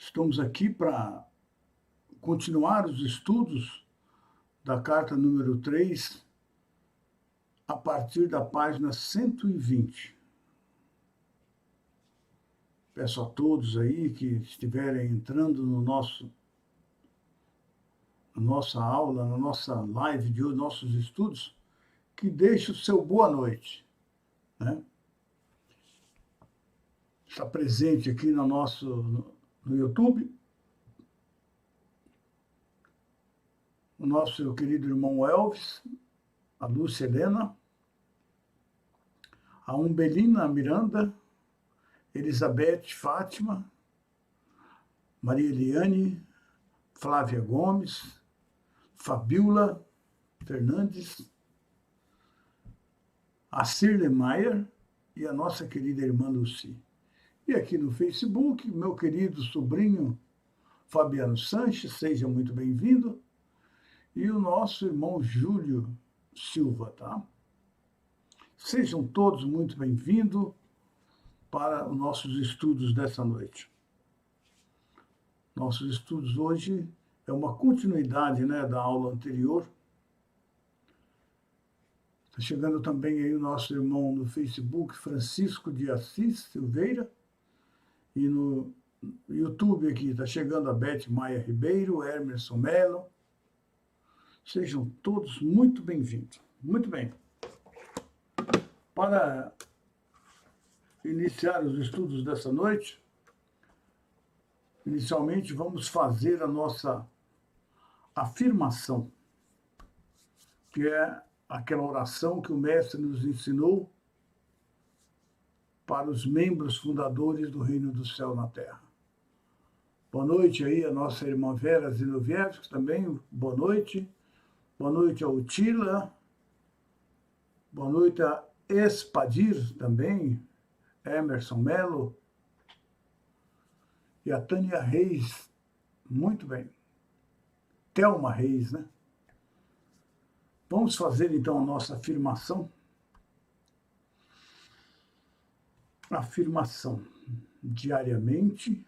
Estamos aqui para continuar os estudos da carta número 3, a partir da página 120. Peço a todos aí que estiverem entrando na nossa aula, na nossa live de hoje, nossos estudos, que deixe o seu boa noite, né? Está presente aqui no YouTube o nosso querido irmão Elvis, a Lúcia Helena, a Umbelina Miranda, Elizabeth Fátima, Maria Eliane, Flávia Gomes, Fabiola Fernandes, a Cirle Maier e a nossa querida irmã Lucy. E aqui no Facebook, meu querido sobrinho Fabiano Sanches, seja muito bem-vindo, e o nosso irmão Júlio Silva, tá? Sejam todos muito bem-vindos para os nossos estudos dessa noite. Nossos estudos hoje é uma continuidade, né, da aula anterior. Está chegando também aí o nosso irmão no Facebook, Francisco de Assis Silveira, e no YouTube aqui está chegando a Beth Maia Ribeiro, Emerson Mello. Sejam todos muito bem-vindos. Muito bem. Para iniciar os estudos dessa noite, inicialmente vamos fazer a nossa afirmação, que é aquela oração que o Mestre nos ensinou para os membros fundadores do Reino do Céu na Terra. Boa noite aí a nossa irmã Vera Zinoviev, também, boa noite. Boa noite a Utila. Boa noite a Espadir também, Emerson Mello. E a Tânia Reis, muito bem. Thelma Reis, né? Vamos fazer então a nossa afirmação. Afirmação. Diariamente,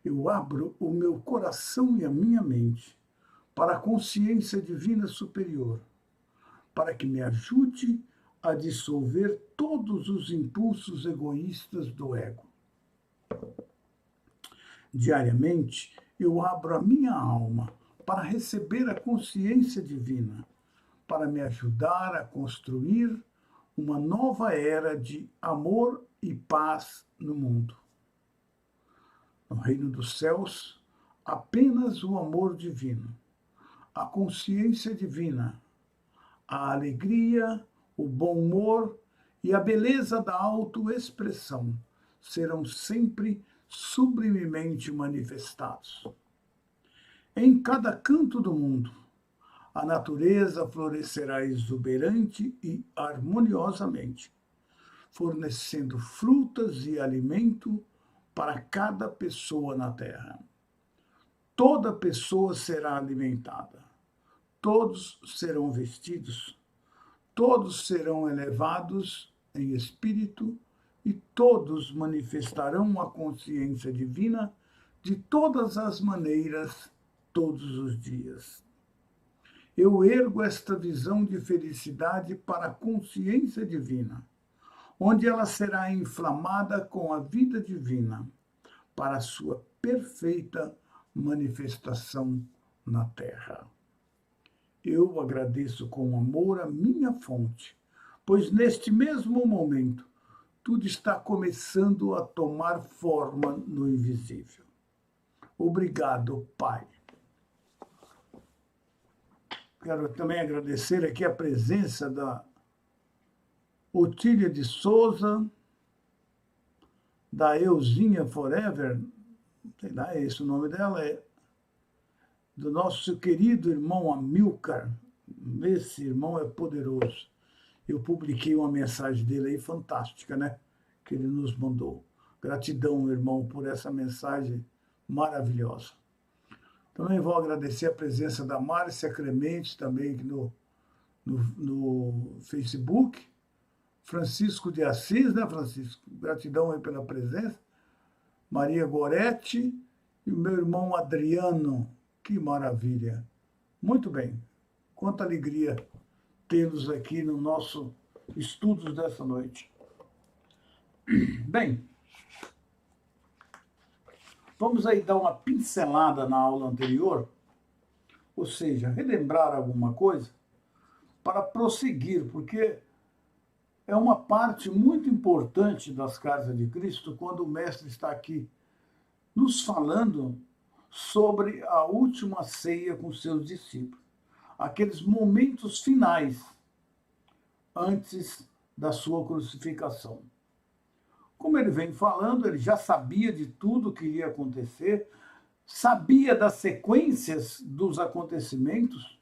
eu abro o meu coração e a minha mente para a consciência divina superior, para que me ajude a dissolver todos os impulsos egoístas do ego. Diariamente, eu abro a minha alma para receber a consciência divina, para me ajudar a construir uma nova era de amor e paz no mundo. No reino dos céus, apenas o amor divino, a consciência divina, a alegria, o bom humor e a beleza da autoexpressão serão sempre sublimemente manifestados. Em cada canto do mundo, a natureza florescerá exuberante e harmoniosamente, fornecendo frutas e alimento para cada pessoa na Terra. Toda pessoa será alimentada, todos serão vestidos, todos serão elevados em espírito e todos manifestarão a consciência divina de todas as maneiras, todos os dias. Eu ergo esta visão de felicidade para a consciência divina, onde ela será inflamada com a vida divina, para a sua perfeita manifestação na Terra. Eu agradeço com amor a minha fonte, pois neste mesmo momento tudo está começando a tomar forma no invisível. Obrigado, Pai. Quero também agradecer aqui a presença da Otília de Souza, da Euzinha Forever, sei lá, é esse o nome dela, do nosso querido irmão Amilcar. Esse irmão é poderoso. Eu publiquei uma mensagem dele aí fantástica, né? Que ele nos mandou. Gratidão, irmão, por essa mensagem maravilhosa. Também vou agradecer a presença da Márcia Clemente, também aqui no Facebook. Francisco de Assis, né, Francisco? Gratidão aí pela presença. Maria Goretti E o meu irmão Adriano, que maravilha. Muito bem. Quanta alegria tê-los aqui no nosso estudos dessa noite. Bem, vamos aí dar uma pincelada na aula anterior, ou seja, relembrar alguma coisa para prosseguir, porque é uma parte muito importante das cartas de Cristo quando o Mestre está aqui nos falando sobre a última ceia com seus discípulos, aqueles momentos finais antes da sua crucificação. Como ele vem falando, ele já sabia de tudo que iria acontecer, sabia das sequências dos acontecimentos,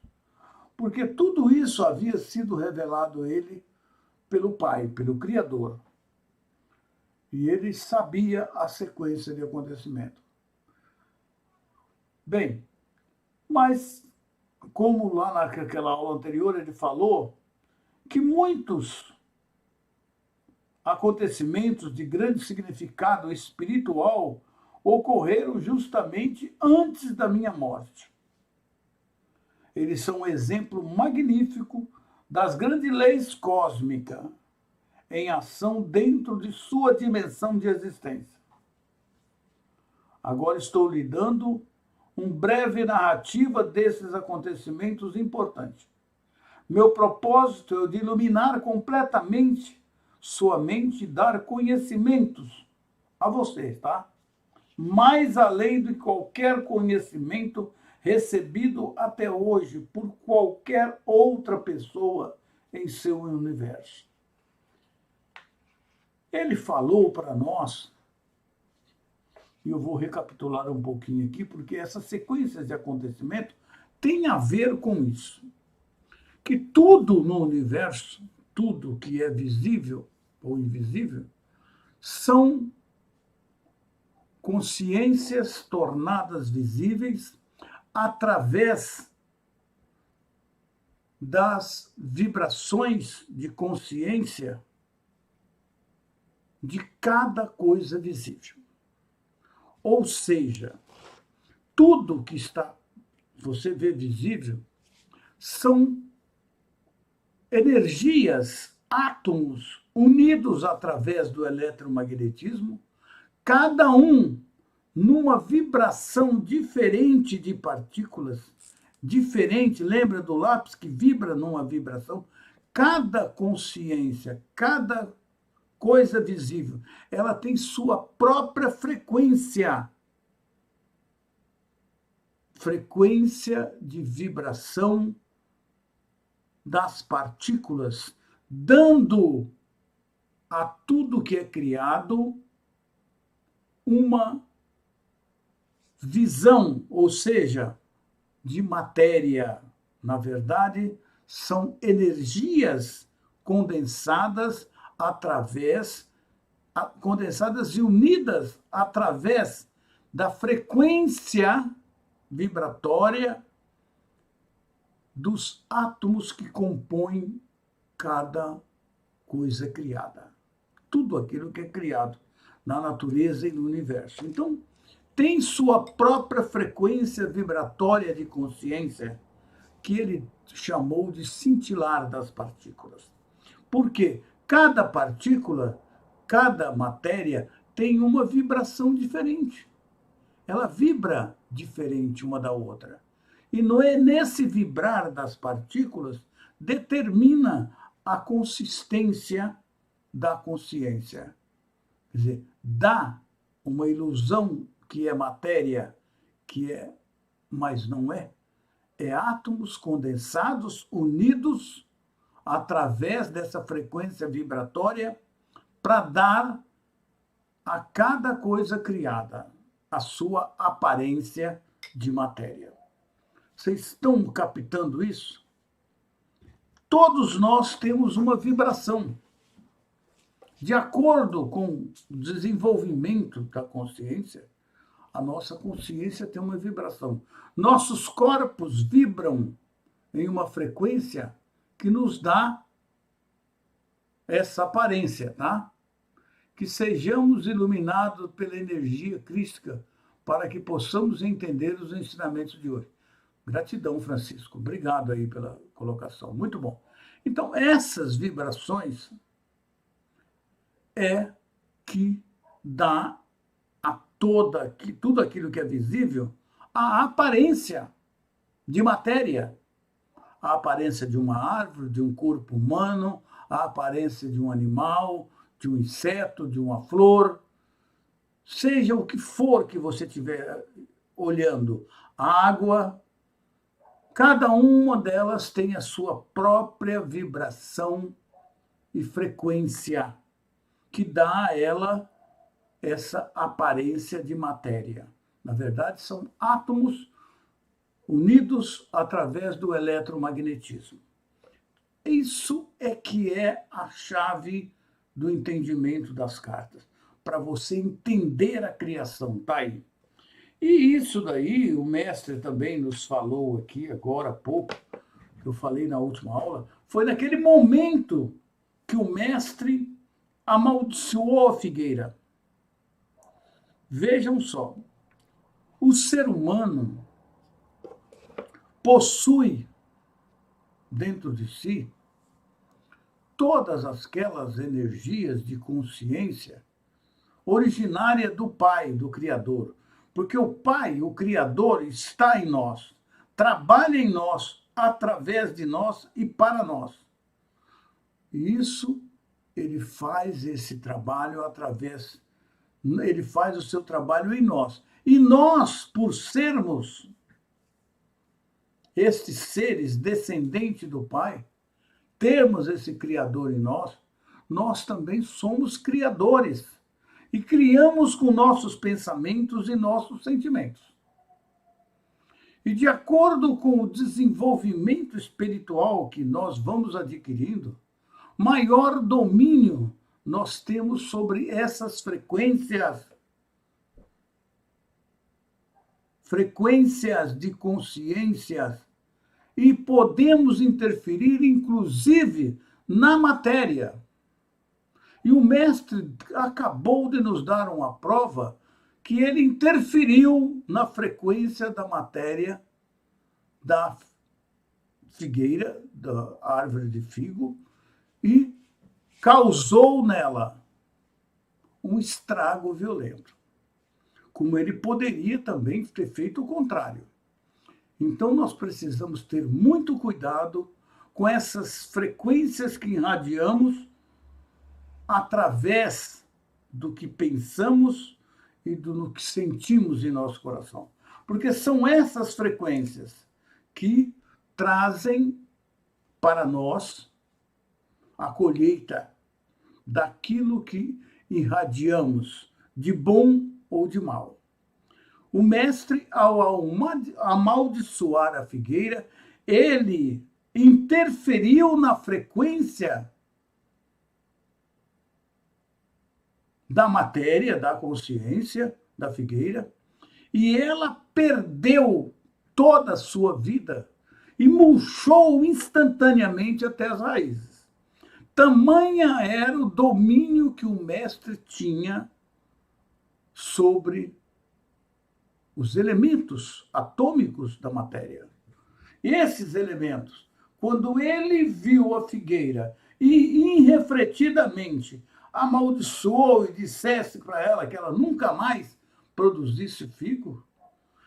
porque tudo isso havia sido revelado a ele pelo Pai, pelo Criador. E ele sabia a sequência de acontecimento. Bem, mas como lá naquela aula anterior ele falou que muitos acontecimentos de grande significado espiritual ocorreram justamente antes da minha morte. Eles são um exemplo magnífico das grandes leis cósmicas em ação dentro de sua dimensão de existência. Agora estou lhe dando uma breve narrativa desses acontecimentos importantes. Meu propósito é o de iluminar completamente sua mente e dar conhecimentos a você, tá? Mais além de qualquer conhecimento recebido até hoje por qualquer outra pessoa em seu universo. Ele falou para nós, e eu vou recapitular um pouquinho aqui, porque essas sequências de acontecimento têm a ver com isso. Que tudo no universo, tudo que é visível ou invisível, são consciências tornadas visíveis através das vibrações de consciência de cada coisa visível. Ou seja, tudo que você vê visível são energias, átomos unidos através do eletromagnetismo, cada um numa vibração diferente de partículas, diferente, lembra do lápis que vibra numa vibração? Cada consciência, cada coisa visível, ela tem sua própria frequência. Frequência de vibração das partículas, dando a tudo que é criado uma visão, ou seja, de matéria. Na verdade, são energias condensadas condensadas e unidas através da frequência vibratória dos átomos que compõem cada coisa criada. Tudo aquilo que é criado na natureza e no universo. Então, tem sua própria frequência vibratória de consciência, que ele chamou de cintilar das partículas. Por quê? Cada partícula, cada matéria tem uma vibração diferente. Ela vibra diferente uma da outra. E não é nesse vibrar das partículas determina a consistência da consciência. Quer dizer, dá uma ilusão que é matéria, mas não é. É átomos condensados, unidos através dessa frequência vibratória para dar a cada coisa criada a sua aparência de matéria. Vocês estão captando isso? Todos nós temos uma vibração. De acordo com o desenvolvimento da consciência, a nossa consciência tem uma vibração. Nossos corpos vibram em uma frequência que nos dá essa aparência, tá? Que sejamos iluminados pela energia crística para que possamos entender os ensinamentos de hoje. Gratidão, Francisco. Obrigado aí pela colocação. Muito bom. Então, essas vibrações é que dá a tudo aquilo que é visível a aparência de matéria, a aparência de uma árvore, de um corpo humano, a aparência de um animal, de um inseto, de uma flor, seja o que for que você estiver olhando, água, cada uma delas tem a sua própria vibração e frequência, que dá a ela essa aparência de matéria. Na verdade, são átomos unidos através do eletromagnetismo. Isso é que é a chave do entendimento das cartas, para você entender a criação, tá aí. E isso daí, o mestre também nos falou aqui agora há pouco, que eu falei na última aula, foi naquele momento que o mestre amaldiçoou a figueira. Vejam só, o ser humano possui dentro de si todas aquelas energias de consciência originária do Pai, do Criador. Porque o Pai, o Criador, está em nós, trabalha em nós, através de nós e para nós. E isso, ele faz esse trabalho ele faz o seu trabalho em nós. E nós, por sermos estes seres descendentes do Pai, termos esse Criador em nós, nós também somos criadores. E criamos com nossos pensamentos e nossos sentimentos. E de acordo com o desenvolvimento espiritual que nós vamos adquirindo, maior domínio nós temos sobre essas frequências de consciência, e podemos interferir, inclusive, na matéria. E o mestre acabou de nos dar uma prova que ele interferiu na frequência da matéria da figueira, da árvore de figo, e causou nela um estrago violento. Como ele poderia também ter feito o contrário. Então, nós precisamos ter muito cuidado com essas frequências que irradiamos através do que pensamos e do que sentimos em nosso coração. Porque são essas frequências que trazem para nós a colheita daquilo que irradiamos, de bom ou de mal. O mestre, ao amaldiçoar a figueira, ele interferiu na frequência da matéria, da consciência da figueira, e ela perdeu toda a sua vida e murchou instantaneamente até as raízes. Tamanha era o domínio que o mestre tinha sobre os elementos atômicos da matéria. Esses elementos, quando ele viu a figueira e irrefletidamente amaldiçoou e dissesse para ela que ela nunca mais produzisse figo,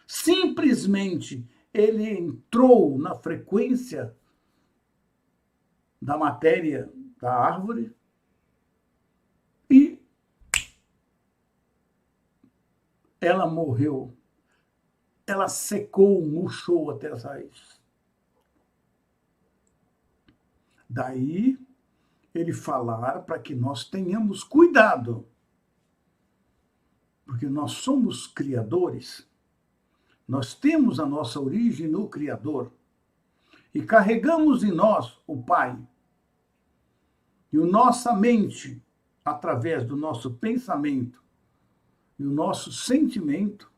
simplesmente ele entrou na frequência da matéria da árvore e ela morreu. Ela secou, murchou até as raízes. Daí ele falar para que nós tenhamos cuidado, porque nós somos criadores, nós temos a nossa origem no Criador e carregamos em nós o Pai. E a nossa mente, através do nosso pensamento e o nosso sentimento,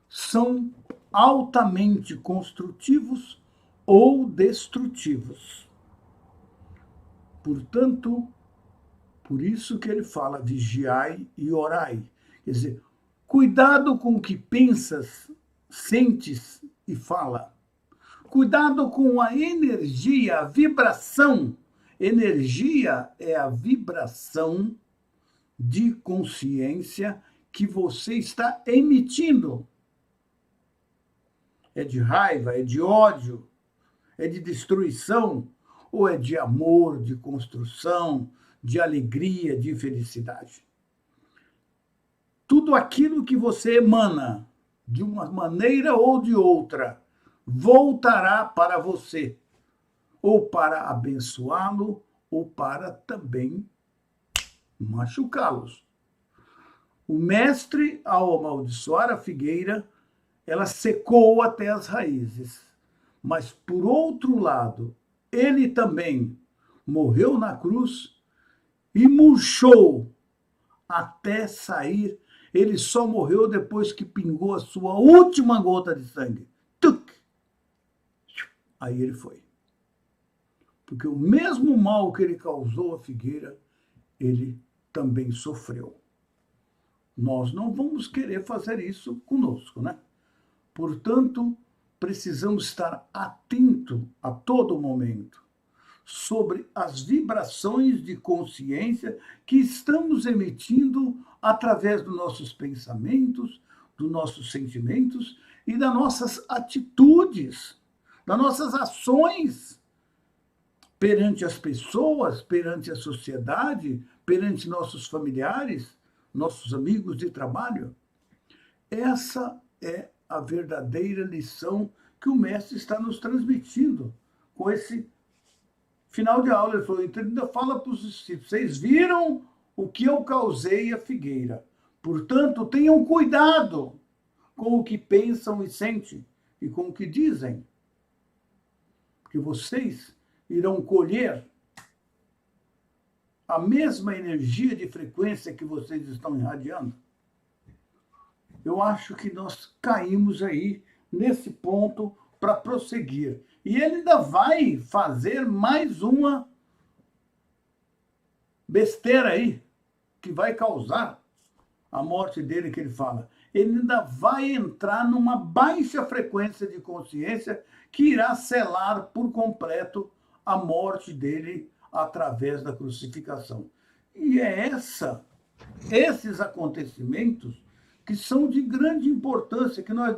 são altamente construtivos ou destrutivos. Portanto, por isso que ele fala vigiai e orai. Quer dizer, Cuidado com o que pensas, sentes e fala. Cuidado com a energia, a vibração. Energia é a vibração de consciência que você está emitindo. É de raiva, é de ódio, é de destruição, ou é de amor, de construção, de alegria, de felicidade. Tudo aquilo que você emana, de uma maneira ou de outra, voltará para você, ou para abençoá-lo, ou para também machucá-los. O mestre, ao amaldiçoar a figueira, ela secou até as raízes. Mas, por outro lado, ele também morreu na cruz e murchou até sair. Ele só morreu depois que pingou a sua última gota de sangue. Tuc! Aí ele foi. Porque o mesmo mal que ele causou à figueira, ele também sofreu. Nós não vamos querer fazer isso conosco, né? Portanto, precisamos estar atento a todo momento sobre as vibrações de consciência que estamos emitindo através dos nossos pensamentos, dos nossos sentimentos e das nossas atitudes, das nossas ações perante as pessoas, perante a sociedade, perante nossos familiares, nossos amigos de trabalho. Essa é a verdadeira lição que o mestre está nos transmitindo com esse final de aula. Ele falou, então ainda fala para os discípulos, vocês viram o que eu causei à figueira. Portanto, tenham cuidado com o que pensam e sentem e com o que dizem. Porque vocês irão colher a mesma energia de frequência que vocês estão irradiando. Eu acho que nós caímos aí nesse ponto para prosseguir. E ele ainda vai fazer mais uma besteira aí, que vai causar a morte dele, que ele fala. Ele ainda vai entrar numa baixa frequência de consciência que irá selar por completo a morte dele através da crucificação. E é esses acontecimentos que são de grande importância, que nós,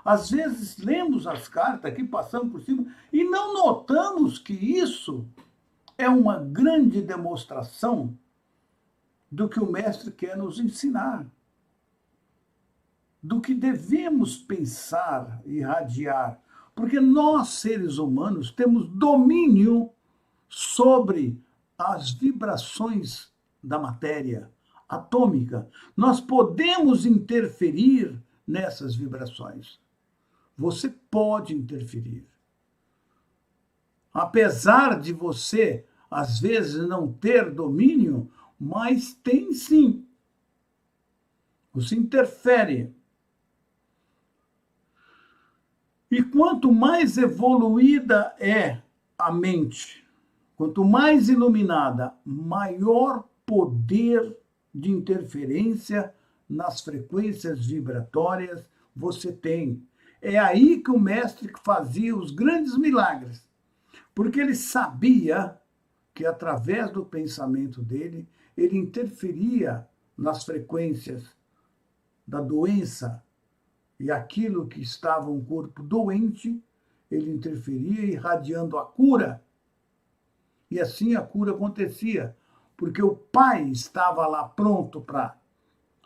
às vezes, lemos as cartas aqui, passamos por cima, e não notamos que isso é uma grande demonstração do que o mestre quer nos ensinar, do que devemos pensar e irradiar, porque nós, seres humanos, temos domínio sobre as vibrações da matéria atômica. Nós podemos interferir nessas vibrações. Você pode interferir. Apesar de você, às vezes, não ter domínio, mas tem sim. Você interfere. E quanto mais evoluída é a mente, quanto mais iluminada, maior poder de interferência nas frequências vibratórias você tem. É aí que o mestre fazia os grandes milagres, porque ele sabia que, através do pensamento dele, ele interferia nas frequências da doença, e aquilo que estava um corpo doente, ele interferia irradiando a cura. E assim a cura acontecia, porque o Pai estava lá pronto para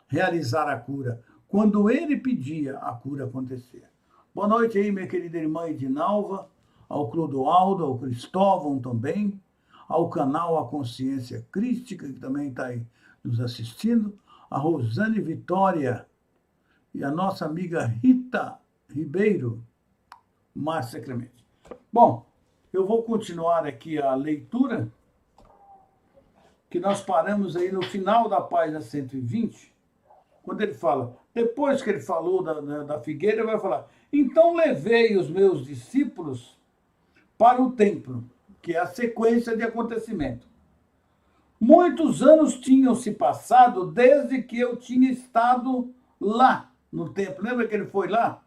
realizar a cura. Quando ele pedia, a cura acontecia. Boa noite aí, minha querida irmã Edinalva, ao Clodoaldo, ao Cristóvão também, ao canal A Consciência Crística, que também está aí nos assistindo, a Rosane Vitória e a nossa amiga Rita Ribeiro, Márcia Clemente. Bom, eu vou continuar aqui a leitura, que nós paramos aí no final da página 120, quando ele fala, depois que ele falou da figueira, ele vai falar, então levei os meus discípulos para o templo, que é a sequência de acontecimento. Muitos anos tinham se passado desde que eu tinha estado lá no templo. Lembra que ele foi lá?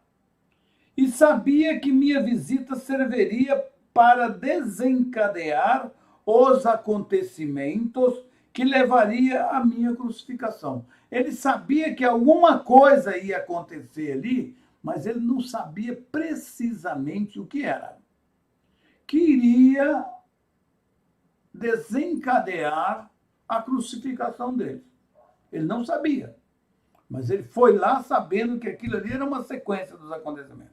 E sabia que minha visita serviria para desencadear os acontecimentos que levaria à minha crucificação. Ele sabia que alguma coisa ia acontecer ali, mas ele não sabia precisamente o que era. Que iria desencadear a crucificação dele. Ele não sabia, mas ele foi lá sabendo que aquilo ali era uma sequência dos acontecimentos.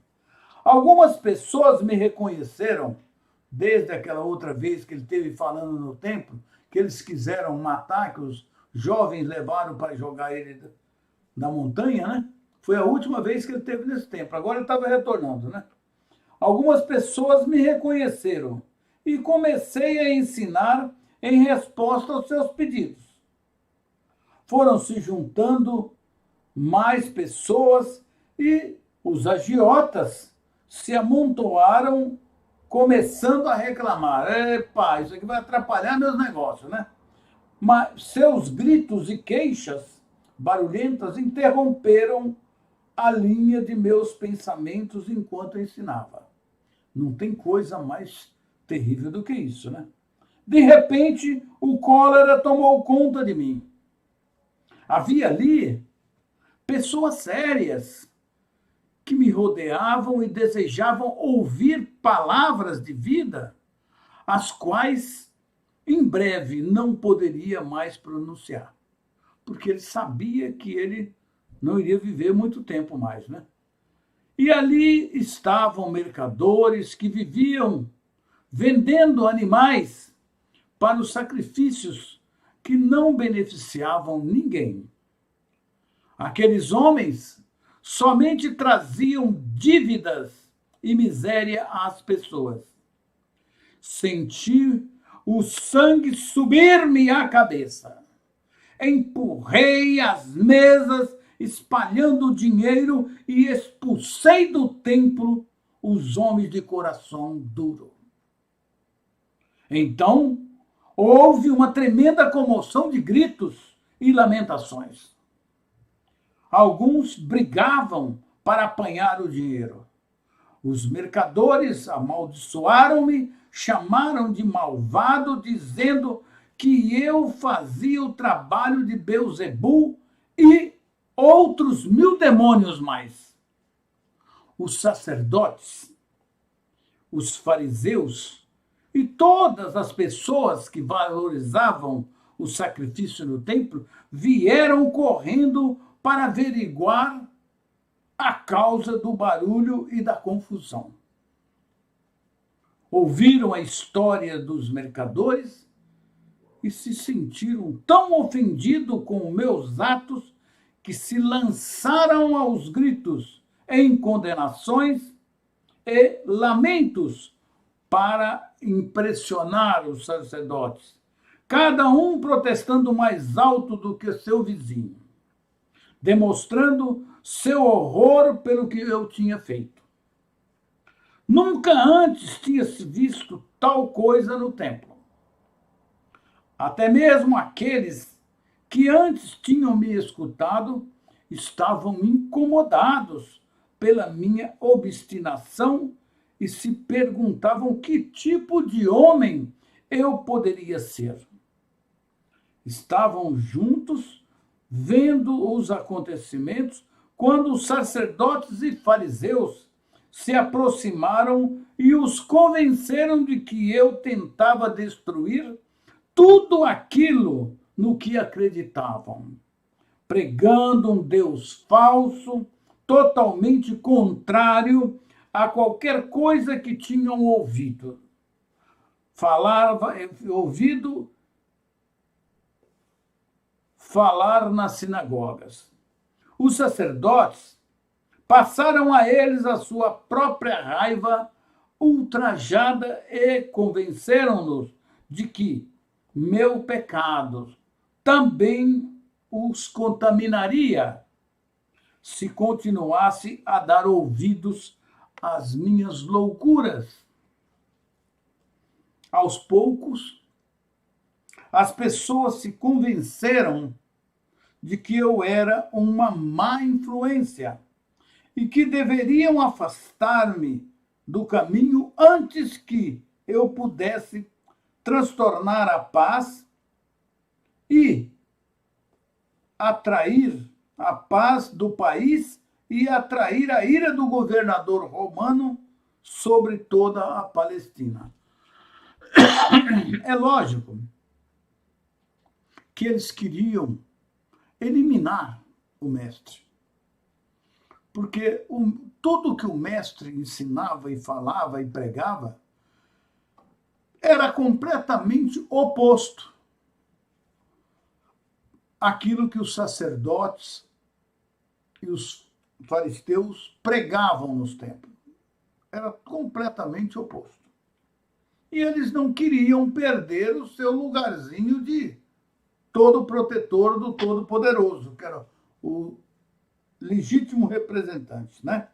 Algumas pessoas me reconheceram, desde aquela outra vez que ele esteve falando no templo, que eles quiseram matar, que os jovens levaram para jogar ele na montanha, né? Foi a última vez que ele esteve nesse templo. Agora ele estava retornando, né? Algumas pessoas me reconheceram e comecei a ensinar em resposta aos seus pedidos. Foram se juntando mais pessoas e os agiotas se amontoaram, começando a reclamar. Epa, isso aqui vai atrapalhar meus negócios, né? Mas seus gritos e queixas barulhentas interromperam a linha de meus pensamentos enquanto ensinava. Não tem coisa mais terrível do que isso, né? De repente, o cólera tomou conta de mim. Havia ali pessoas sérias que me rodeavam e desejavam ouvir palavras de vida, as quais em breve não poderia mais pronunciar, porque ele sabia que ele não iria viver muito tempo mais, né? E ali estavam mercadores que viviam vendendo animais para os sacrifícios que não beneficiavam ninguém. Aqueles homens somente traziam dívidas e miséria às pessoas. Senti o sangue subir-me à cabeça. Empurrei as mesas, espalhando dinheiro, e expulsei do templo os homens de coração duro. Então, houve uma tremenda comoção de gritos e lamentações. Alguns brigavam para apanhar o dinheiro. Os mercadores amaldiçoaram-me, chamaram de malvado, dizendo que eu fazia o trabalho de Beelzebul e outros 1000 demônios mais. Os sacerdotes, os fariseus e todas as pessoas que valorizavam o sacrifício no templo vieram correndo para averiguar a causa do barulho e da confusão. Ouviram a história dos mercadores e se sentiram tão ofendidos com meus atos que se lançaram aos gritos em condenações e lamentos para impressionar os sacerdotes, cada um protestando mais alto do que seu vizinho, demonstrando seu horror pelo que eu tinha feito. Nunca antes tinha se visto tal coisa no templo. Até mesmo aqueles que antes tinham me escutado estavam incomodados pela minha obstinação e se perguntavam que tipo de homem eu poderia ser. Estavam juntos, vendo os acontecimentos, quando os sacerdotes e fariseus se aproximaram e os convenceram de que eu tentava destruir tudo aquilo no que acreditavam, pregando um Deus falso, totalmente contrário a qualquer coisa que tinham ouvido. Ouvido falar nas sinagogas. Os sacerdotes passaram a eles a sua própria raiva ultrajada e convenceram-nos de que meu pecado também os contaminaria se continuasse a dar ouvidos às minhas loucuras. Aos poucos, as pessoas se convenceram de que eu era uma má influência e que deveriam afastar-me do caminho antes que eu pudesse transtornar a paz e atrair a paz do país e atrair a ira do governador romano sobre toda a Palestina. É lógico que eles queriam eliminar o mestre, porque tudo que o mestre ensinava e falava e pregava era completamente oposto àquilo que os sacerdotes e os fariseus pregavam nos templos. Era completamente oposto. E eles não queriam perder o seu lugarzinho de todo protetor do Todo-Poderoso, que era o legítimo representante, né?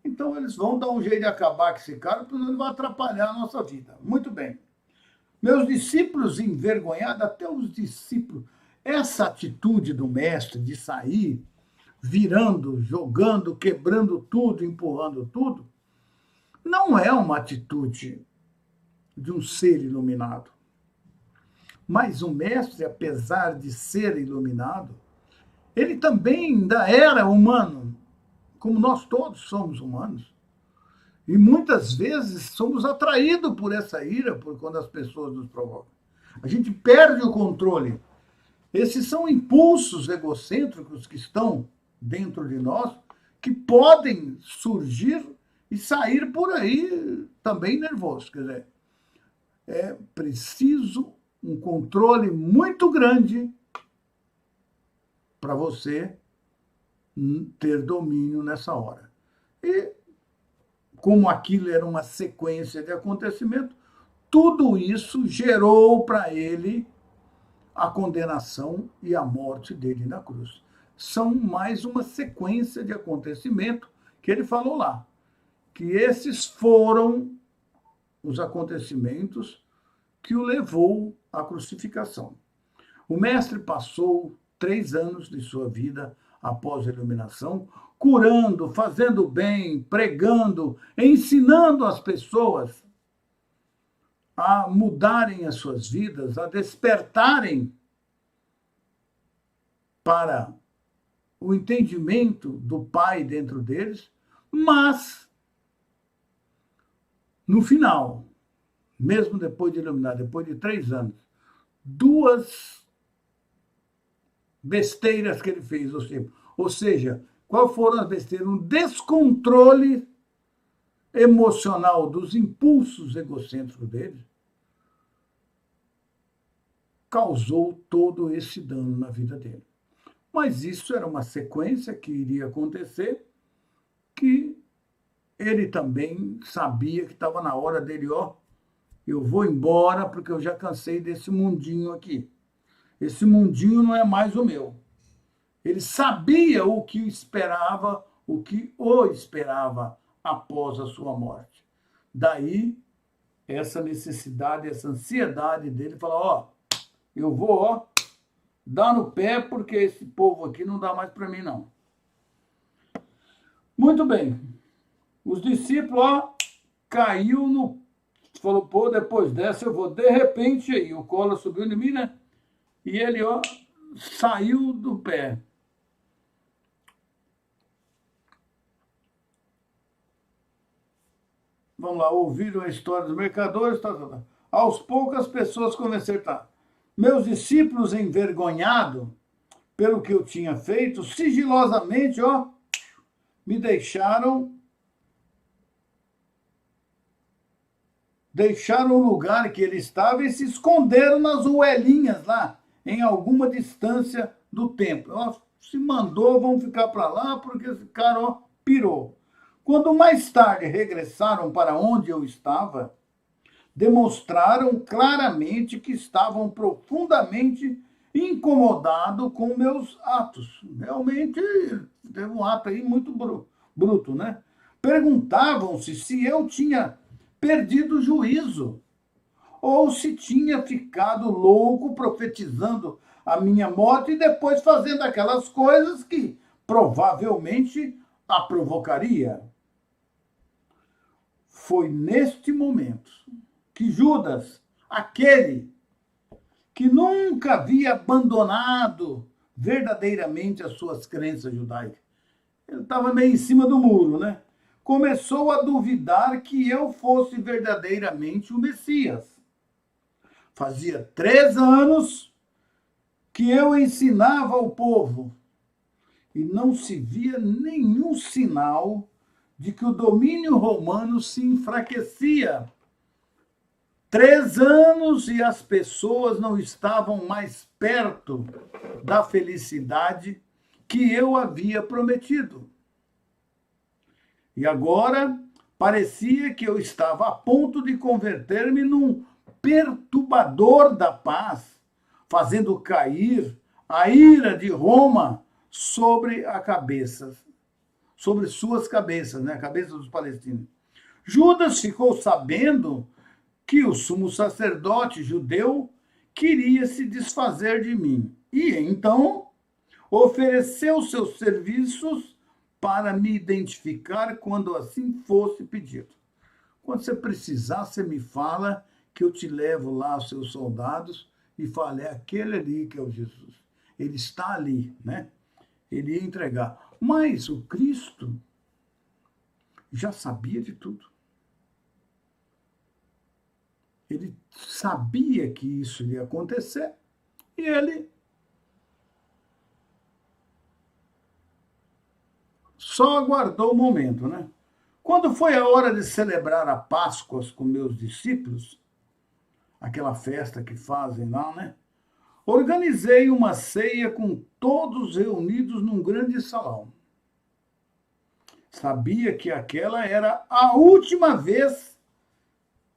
Então eles vão dar um jeito de acabar com esse cara, porque ele vai atrapalhar a nossa vida. Muito bem. Meus discípulos envergonhados, até os discípulos, essa atitude do mestre de sair virando, jogando, quebrando tudo, empurrando tudo, não é uma atitude de um ser iluminado. Mas o mestre, apesar de ser iluminado, ele também ainda era humano, como nós todos somos humanos. E muitas vezes somos atraídos por essa ira, quando as pessoas nos provocam. A gente perde o controle. Esses são impulsos egocêntricos que estão dentro de nós, que podem surgir e sair por aí também nervosos. Quer dizer, é preciso um controle muito grande para você ter domínio nessa hora. E, como aquilo era uma sequência de acontecimentos, tudo isso gerou para ele a condenação e a morte dele na cruz. São mais uma sequência de acontecimentos que ele falou lá, que esses foram os acontecimentos que o levou à crucificação. O mestre passou 3 anos de sua vida após a iluminação, curando, fazendo bem, pregando, ensinando as pessoas a mudarem as suas vidas, a despertarem para o entendimento do Pai dentro deles, mas, no final, mesmo depois de iluminar, depois de 3 anos, 2 besteiras que ele fez, ou seja, qual foram as besteiras? Um descontrole emocional dos impulsos egocêntricos dele causou todo esse dano na vida dele. Mas isso era uma sequência que iria acontecer, que ele também sabia que estava na hora dele, eu vou embora porque eu já cansei desse mundinho aqui. Esse mundinho não é mais o meu. Ele sabia o que esperava, o que o esperava após a sua morte. Daí, essa necessidade, essa ansiedade dele, falar, eu vou, dar no pé, porque esse povo aqui não dá mais para mim, não. Muito bem. Os discípulos, caiu no... Falou, depois dessa eu vou. De repente, aí, o colo subiu em mim, né? E ele, saiu do pé. Vamos lá, ouviram a história dos mercadores, tá. Aos poucos as pessoas convenceram, Meus discípulos, envergonhados pelo que eu tinha feito, sigilosamente, me deixaram o lugar que ele estava e se esconderam nas oelinhas lá, em alguma distância do templo. Se mandou, vamos ficar para lá, porque esse cara, pirou. Quando mais tarde regressaram para onde eu estava, demonstraram claramente que estavam profundamente incomodados com meus atos. Realmente, teve um ato aí muito bruto, né? Perguntavam-se se eu tinha perdido o juízo ou se tinha ficado louco profetizando a minha morte e depois fazendo aquelas coisas que provavelmente a provocaria. Foi neste momento que Judas, aquele que nunca havia abandonado verdadeiramente as suas crenças judaicas, ele estava meio em cima do muro, né? Começou a duvidar que eu fosse verdadeiramente o Messias. Fazia 3 anos que eu ensinava ao povo e não se via nenhum sinal de que o domínio romano se enfraquecia. 3 anos e as pessoas não estavam mais perto da felicidade que eu havia prometido. E agora parecia que eu estava a ponto de converter-me num perturbador da paz, fazendo cair a ira de Roma sobre suas cabeças, né? A cabeça dos palestinos. Judas ficou sabendo que o sumo sacerdote judeu queria se desfazer de mim. E então ofereceu seus serviços para me identificar quando assim fosse pedido. Quando você precisar, você me fala que eu te levo lá aos seus soldados e falo, é aquele ali que é o Jesus. Ele está ali, né? Ele ia entregar. Mas o Cristo já sabia de tudo. Ele sabia que isso ia acontecer e ele só aguardou o momento, né? Quando foi a hora de celebrar a Páscoa com meus discípulos, aquela festa que fazem lá, né? Organizei uma ceia com todos reunidos num grande salão. Sabia que aquela era a última vez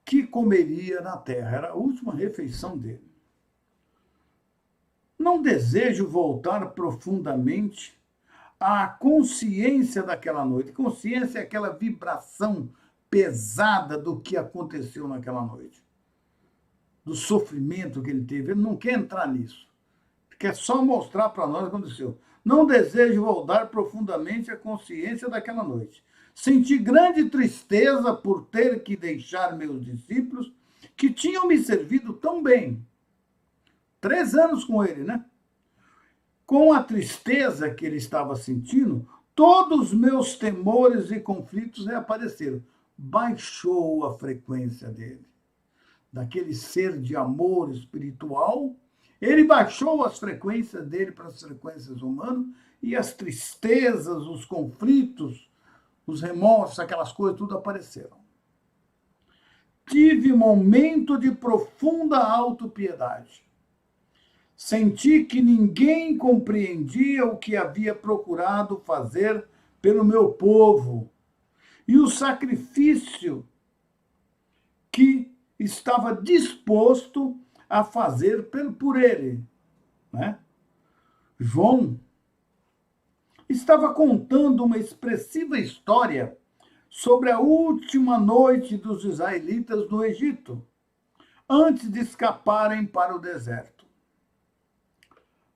que comeria na terra, era a última refeição dele. Não desejo voltar profundamente à consciência daquela noite. Consciência é aquela vibração pesada do que aconteceu naquela noite, do sofrimento que ele teve. Ele não quer entrar nisso. Ele quer só mostrar para nós o que aconteceu. Não desejo voltar profundamente à consciência daquela noite. Senti grande tristeza por ter que deixar meus discípulos que tinham me servido tão bem. 3 anos com ele, né? Com a tristeza que ele estava sentindo, todos os meus temores e conflitos reapareceram. Baixou a frequência dele. Daquele ser de amor espiritual, ele baixou as frequências dele para as frequências humanas e as tristezas, os conflitos, os remorsos, aquelas coisas, tudo apareceram. Tive um momento de profunda autopiedade. Senti que ninguém compreendia o que havia procurado fazer pelo meu povo e o sacrifício que estava disposto a fazer por ele, né? João estava contando uma expressiva história sobre a última noite dos israelitas no Egito, antes de escaparem para o deserto.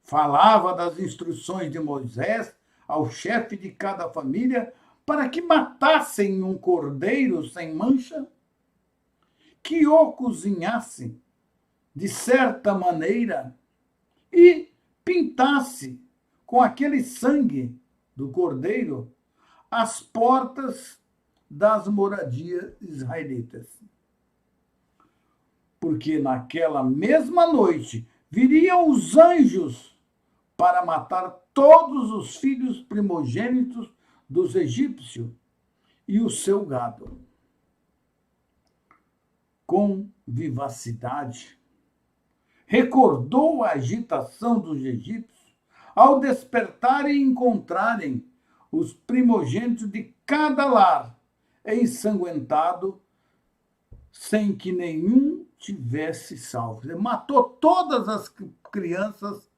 Falava das instruções de Moisés ao chefe de cada família para que matassem um cordeiro sem mancha, que o cozinhassem de certa maneira e pintasse com aquele sangue do cordeiro as portas das moradias israelitas. Porque naquela mesma noite viriam os anjos para matar todos os filhos primogênitos dos egípcios e o seu gado. Com vivacidade, recordou a agitação dos egípcios ao despertarem e encontrarem os primogênitos de cada lar ensanguentado, sem que nenhum tivesse salvo. Ele matou todas as crianças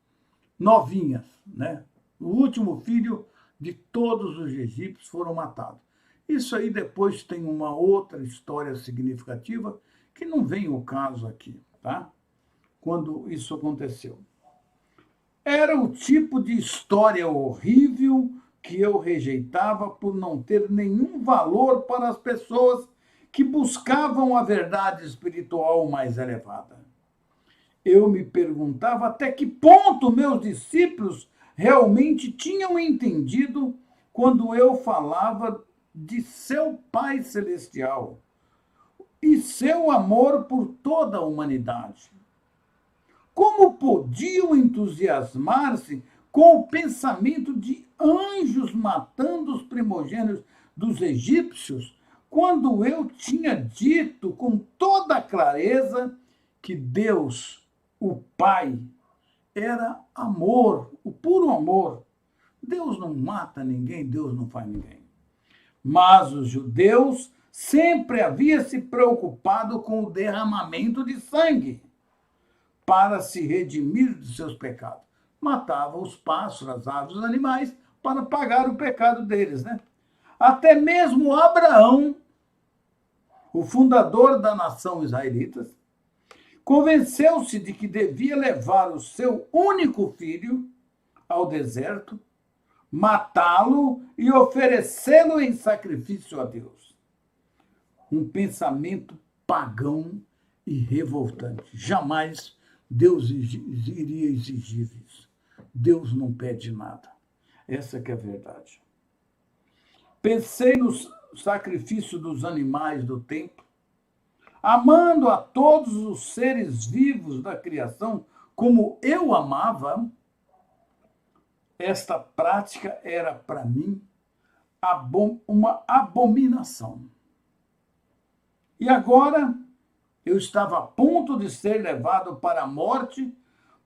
novinhas, né? O último filho de todos os egípcios foram matados. Isso aí depois tem uma outra história significativa que não vem ao caso aqui, tá? Quando isso aconteceu. Era o tipo de história horrível que eu rejeitava por não ter nenhum valor para as pessoas que buscavam a verdade espiritual mais elevada. Eu me perguntava até que ponto meus discípulos realmente tinham entendido quando eu falava de seu Pai Celestial e seu amor por toda a humanidade. Como podiam entusiasmar-se com o pensamento de anjos matando os primogênitos dos egípcios, quando eu tinha dito com toda clareza que Deus, o Pai, era amor, o puro amor. Deus não mata ninguém, Deus não faz ninguém. Mas os judeus sempre haviam se preocupado com o derramamento de sangue para se redimir de seus pecados. Matava os pássaros, as aves, os animais, para pagar o pecado deles, né? Até mesmo Abraão, o fundador da nação israelita, convenceu-se de que devia levar o seu único filho ao deserto, matá-lo e oferecê-lo em sacrifício a Deus. Um pensamento pagão e revoltante. Jamais Deus iria exigir isso. Deus não pede nada. Essa que é a verdade. Pensei no sacrifício dos animais do templo, amando a todos os seres vivos da criação como eu amava. Esta prática era para mim uma abominação. E agora eu estava a ponto de ser levado para a morte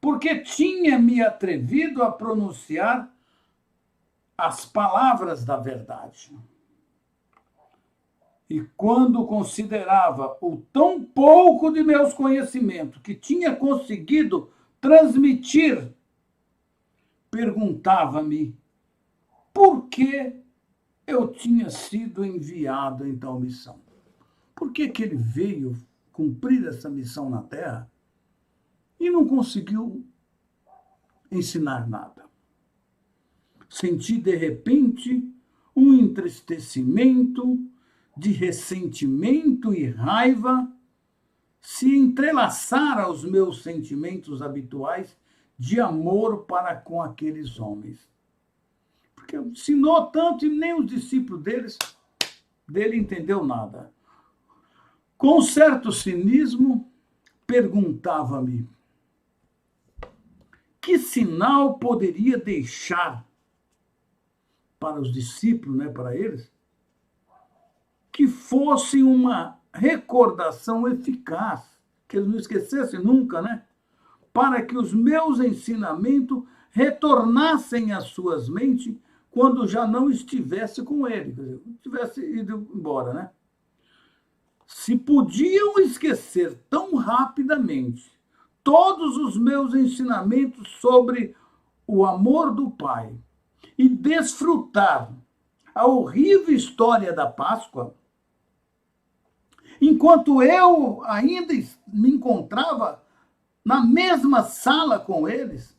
porque tinha me atrevido a pronunciar as palavras da verdade. E quando considerava o tão pouco de meus conhecimentos que tinha conseguido transmitir, perguntava-me por que eu tinha sido enviado em tal missão. Por que ele veio cumprir essa missão na Terra e não conseguiu ensinar nada? Senti, de repente, um entristecimento, de ressentimento e raiva se entrelaçar aos meus sentimentos habituais de amor para com aqueles homens. Porque ensinou tanto e nem os discípulos dele entendeu nada. Com certo cinismo, perguntava-me que sinal poderia deixar para os discípulos, né, para eles, que fosse uma recordação eficaz, que eles não esquecessem nunca, né? Para que os meus ensinamentos retornassem às suas mentes quando já não estivesse com ele, quer dizer, tivesse ido embora, né? Se podiam esquecer tão rapidamente todos os meus ensinamentos sobre o amor do Pai e desfrutar a horrível história da Páscoa, enquanto eu ainda me encontrava na mesma sala com eles,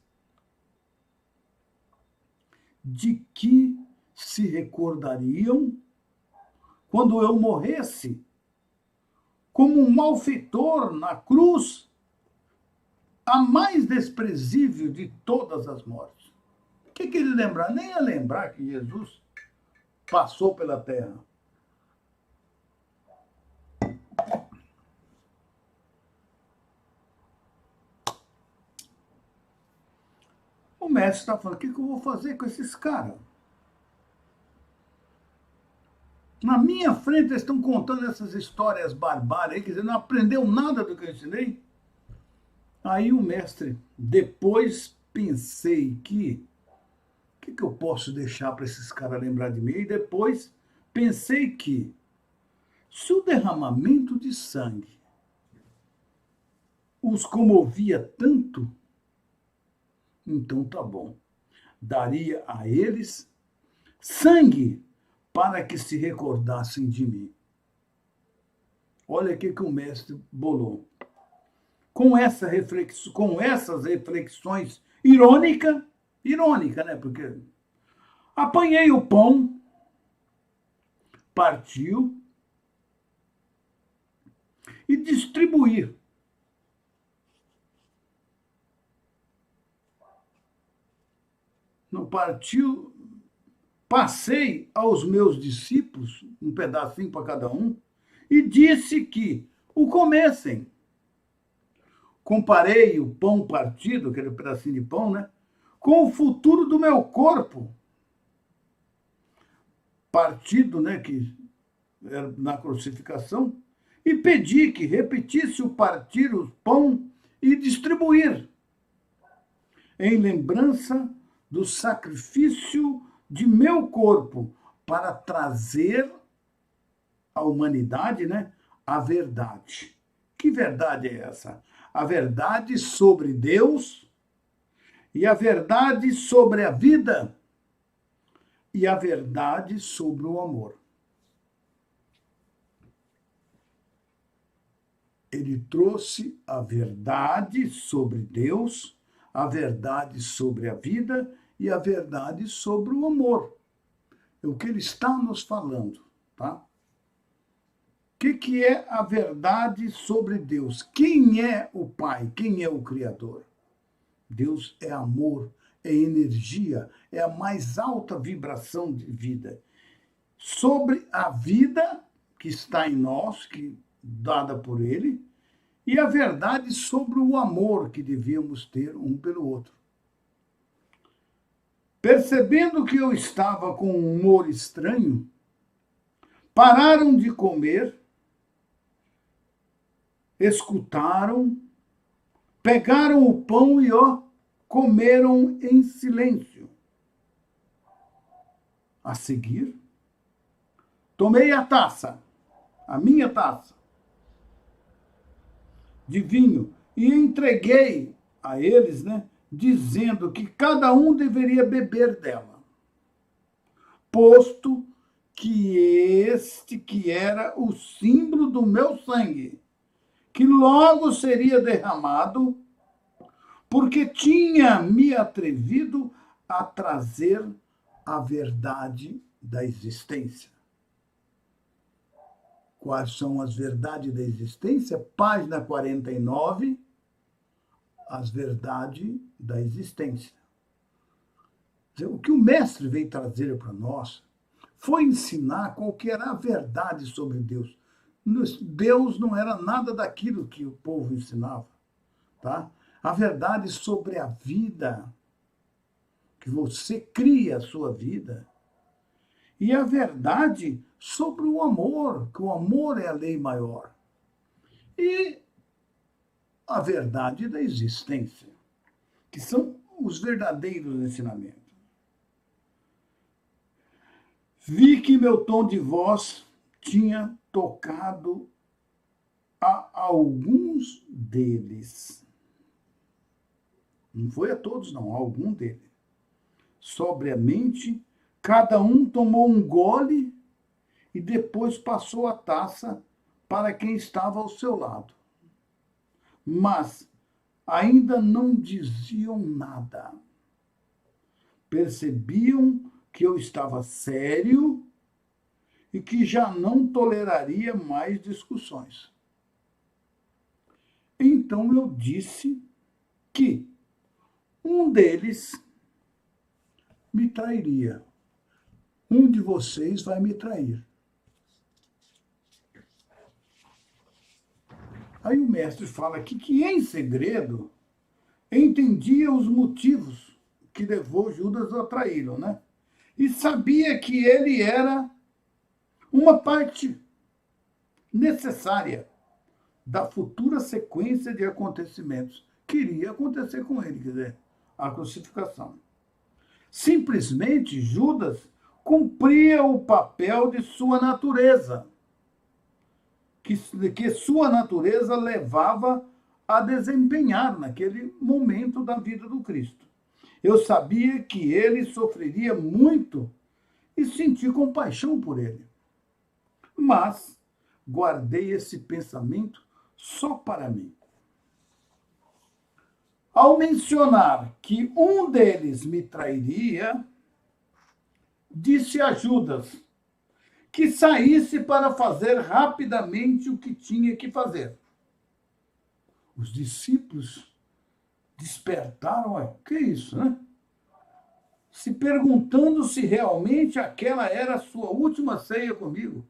de que se recordariam quando eu morresse como um malfeitor na cruz, a mais desprezível de todas as mortes. O que ele lembrar? Nem ia lembrar que Jesus passou pela terra. O mestre está falando, o que eu vou fazer com esses caras? Na minha frente eles estão contando essas histórias barbárias aí, quer dizer, não aprendeu nada do que eu ensinei. Aí o mestre, depois pensei que o que eu posso deixar para esses caras lembrar de mim? E depois pensei que se o derramamento de sangue os comovia tanto, então tá bom. Daria a eles sangue para que se recordassem de mim. Olha o que o mestre bolou. Com essas reflexões irônica, né? Porque apanhei o pão, partiu e distribuí. Não partiu, passei aos meus discípulos, um pedacinho para cada um, e disse que o comessem. Comparei o pão partido, aquele pedacinho de pão, né, com o futuro do meu corpo. Partido, né, que era na crucificação, e pedi que repetisse o partir o pão e distribuir, em lembrança do sacrifício de meu corpo, para trazer à humanidade, né, a verdade. Que verdade é essa? A verdade sobre Deus e a verdade sobre a vida e a verdade sobre o amor. Ele trouxe a verdade sobre Deus, a verdade sobre a vida e a verdade sobre o amor. É o que ele está nos falando, tá? O que é a verdade sobre Deus? Quem é o Pai? Quem é o Criador? Deus é amor, é energia, é a mais alta vibração de vida. Sobre a vida que está em nós, que dada por Ele, e a verdade sobre o amor que devíamos ter um pelo outro. Percebendo que eu estava com um humor estranho, pararam de comer, escutaram, pegaram o pão e comeram em silêncio. A seguir, tomei a taça, a minha taça, de vinho e entreguei a eles, né, dizendo que cada um deveria beber dela, posto que este que era o símbolo do meu sangue, que logo seria derramado, porque tinha me atrevido a trazer a verdade da existência. Quais são as verdades da existência? Página 49, as verdades da existência. O que o mestre veio trazer para nós foi ensinar qual que era a verdade sobre Deus. Deus não era nada daquilo que o povo ensinava, tá? A verdade sobre a vida, que você cria a sua vida, e a verdade sobre o amor, que o amor é a lei maior. E a verdade da existência, que são os verdadeiros ensinamentos. Vi que meu tom de voz tinha tocado a alguns deles. Não foi a todos, não, a algum deles. Sobriamente, cada um tomou um gole e depois passou a taça para quem estava ao seu lado. Mas ainda não diziam nada. Percebiam que eu estava sério e que já não toleraria mais discussões. Então eu disse que um deles me trairia. Um de vocês vai me trair. Aí o mestre fala aqui que, em segredo, entendia os motivos que levou Judas a traí-lo, né? E sabia que ele era uma parte necessária da futura sequência de acontecimentos que iria acontecer com ele, quer dizer, a crucificação. Simplesmente, Judas cumpria o papel de sua natureza, que sua natureza levava a desempenhar naquele momento da vida do Cristo. Eu sabia que ele sofreria muito e senti compaixão por ele. Mas guardei esse pensamento só para mim. Ao mencionar que um deles me trairia, disse a Judas que saísse para fazer rapidamente o que tinha que fazer. Os discípulos despertaram, que isso, né? Se perguntando se realmente aquela era a sua última ceia comigo.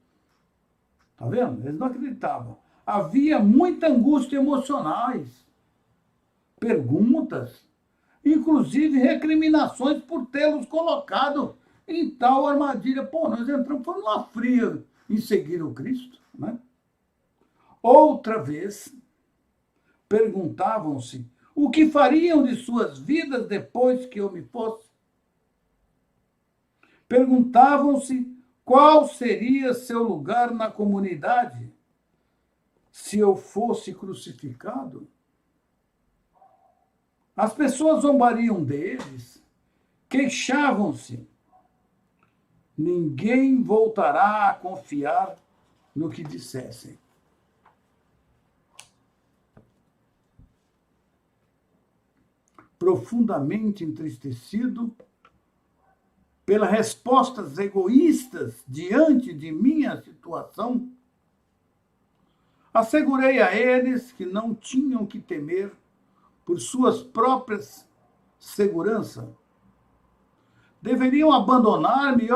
Tá vendo? Eles não acreditavam. Havia muita angústia emocionais, perguntas, inclusive recriminações por tê-los colocado em tal armadilha. Pô, nós entramos por uma fria em seguir o Cristo, né? Outra vez, perguntavam-se o que fariam de suas vidas depois que eu me fosse. Perguntavam-se qual seria seu lugar na comunidade se eu fosse crucificado. As pessoas zombariam deles, queixavam-se. Ninguém voltará a confiar no que dissessem. Profundamente entristecido pelas respostas egoístas diante de minha situação, assegurei a eles que não tinham que temer por suas próprias seguranças. Deveriam abandonar-me,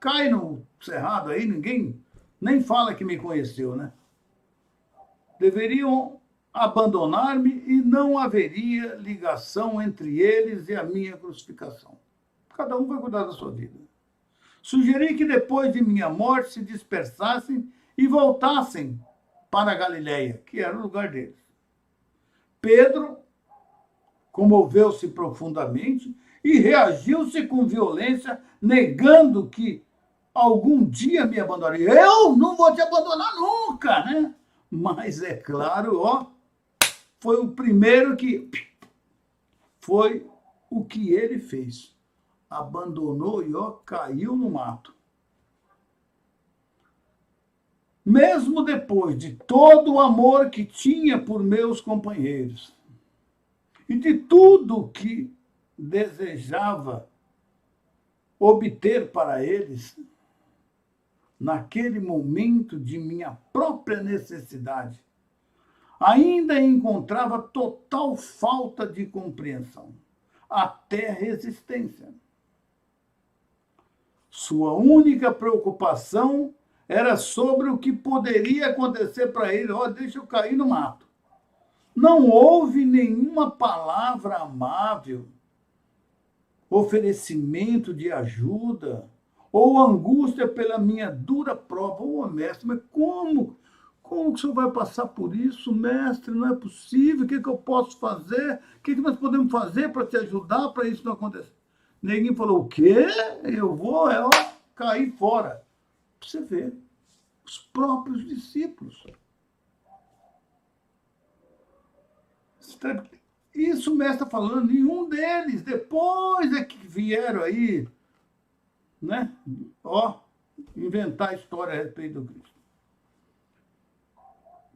cai no cerrado aí, ninguém nem fala que me conheceu, né? Deveriam abandonar-me e não haveria ligação entre eles e a minha crucificação. Cada um vai cuidar da sua vida. Sugeri que depois de minha morte se dispersassem e voltassem para a Galileia, que era o lugar deles. Pedro comoveu-se profundamente e reagiu-se com violência, negando que algum dia me abandonaria. Eu não vou te abandonar nunca, né? Mas, é claro, foi o primeiro que... Foi o que ele fez. Abandonou e, caiu no mato. Mesmo depois de todo o amor que tinha por meus companheiros e de tudo que desejava obter para eles, naquele momento de minha própria necessidade, ainda encontrava total falta de compreensão, até resistência. Sua única preocupação era sobre o que poderia acontecer para ele. Deixa eu cair no mato. Não houve nenhuma palavra amável, oferecimento de ajuda ou angústia pela minha dura prova. Mestre, mas como que o senhor vai passar por isso, mestre? Não é possível. O que eu posso fazer? O que nós podemos fazer para te ajudar para isso não acontecer? Ninguém falou, o quê? Eu vou cair fora. Você vê, os próprios discípulos. Isso o mestre está falando, nenhum deles. Depois é que vieram aí, né? Inventar a história a respeito do Cristo.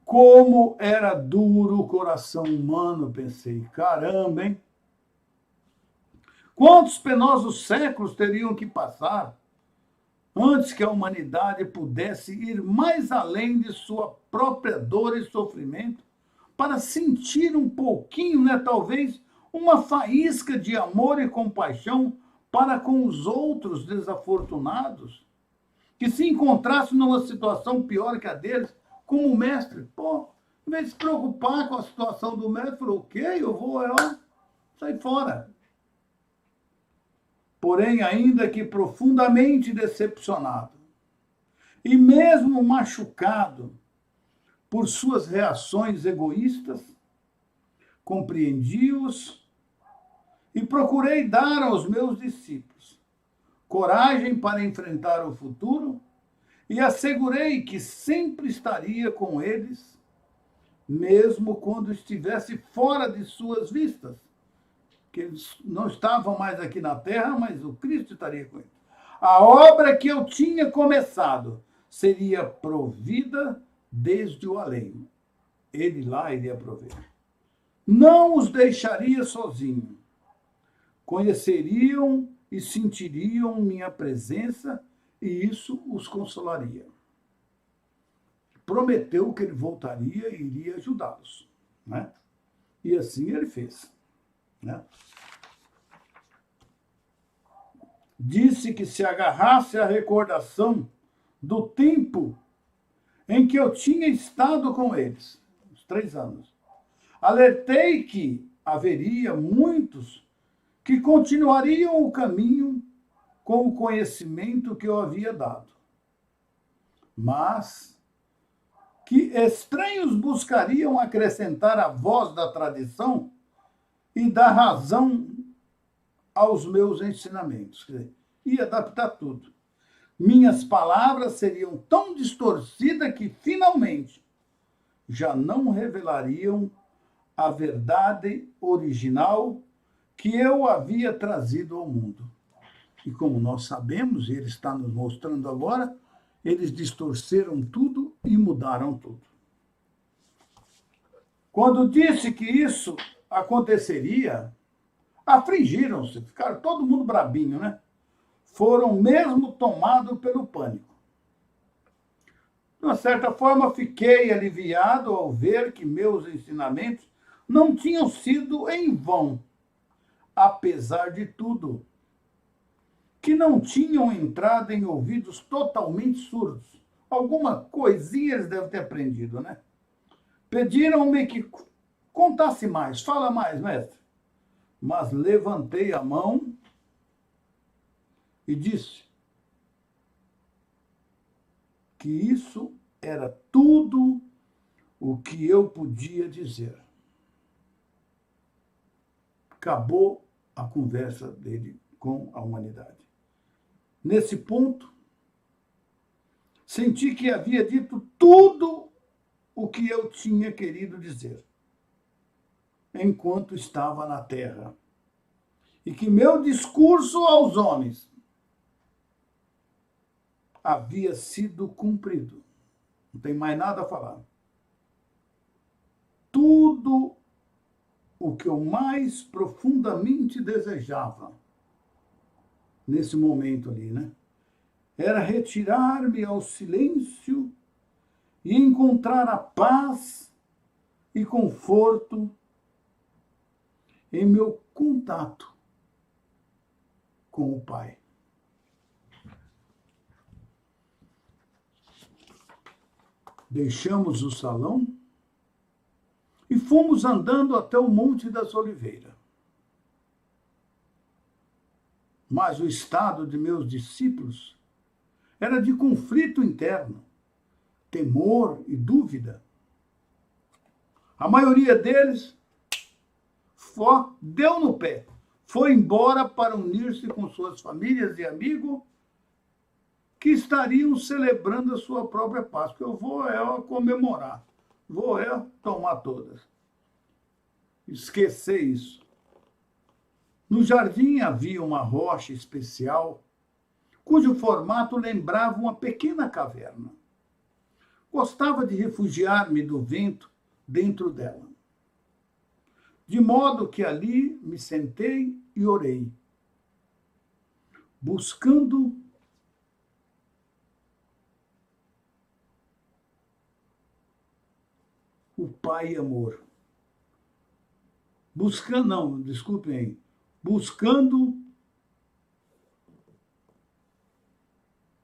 Como era duro o coração humano, pensei. Caramba, hein? Quantos penosos séculos teriam que passar antes que a humanidade pudesse ir mais além de sua própria dor e sofrimento para sentir um pouquinho, talvez, uma faísca de amor e compaixão para com os outros desafortunados, que se encontrassem numa situação pior que a deles, como o mestre. Em vez de se preocupar com a situação do mestre, falou, ok, eu vou sair fora. Porém, ainda que profundamente decepcionado e mesmo machucado por suas reações egoístas, compreendi-os e procurei dar aos meus discípulos coragem para enfrentar o futuro e assegurei que sempre estaria com eles, mesmo quando estivesse fora de suas vistas, que eles não estavam mais aqui na terra, mas o Cristo estaria com eles. A obra que eu tinha começado seria provida desde o além. Ele lá iria prover. não os deixaria sozinho. Conheceriam e sentiriam minha presença e isso os consolaria. Prometeu que ele voltaria e iria ajudá-los, né? E assim ele fez, né? Disse que se agarrasse à recordação do tempo em que eu tinha estado com eles, os 3 anos. Alertei que haveria muitos que continuariam o caminho com o conhecimento que eu havia dado, mas que estranhos buscariam acrescentar a voz da tradição e da razão aos meus ensinamentos. Quer dizer, ia adaptar tudo. Minhas palavras seriam tão distorcidas que, finalmente, já não revelariam a verdade original que eu havia trazido ao mundo. E como nós sabemos, e ele está nos mostrando agora, eles distorceram tudo e mudaram tudo. Quando disse que isso aconteceria, afligiram-se, ficaram todo mundo brabinho, né? Foram mesmo tomados pelo pânico. De uma certa forma, fiquei aliviado ao ver que meus ensinamentos não tinham sido em vão, apesar de tudo, que não tinham entrado em ouvidos totalmente surdos. Alguma coisinha eles devem ter aprendido, né? Pediram-me que contasse mais, fala mais, mestre. Mas levantei a mão e disse que isso era tudo o que eu podia dizer. Acabou a conversa dele com a humanidade. Nesse ponto, senti que havia dito tudo o que eu tinha querido dizer, enquanto estava na Terra, e que meu discurso aos homens havia sido cumprido. Não tem mais nada a falar. Tudo o que eu mais profundamente desejava nesse momento ali, né? Era retirar-me ao silêncio e encontrar a paz e conforto em meu contato com o Pai. Deixamos o salão e fomos andando até o Monte das Oliveiras. Mas o estado de meus discípulos era de conflito interno, temor e dúvida. A maioria deles deu no pé, foi embora para unir-se com suas famílias e amigos que estariam celebrando a sua própria Páscoa. Eu vou comemorar, vou tomar todas. Esquecer isso. No jardim havia uma rocha especial, cujo formato lembrava uma pequena caverna. Gostava de refugiar-me do vento dentro dela. De modo que ali me sentei e orei, buscando o Pai amor.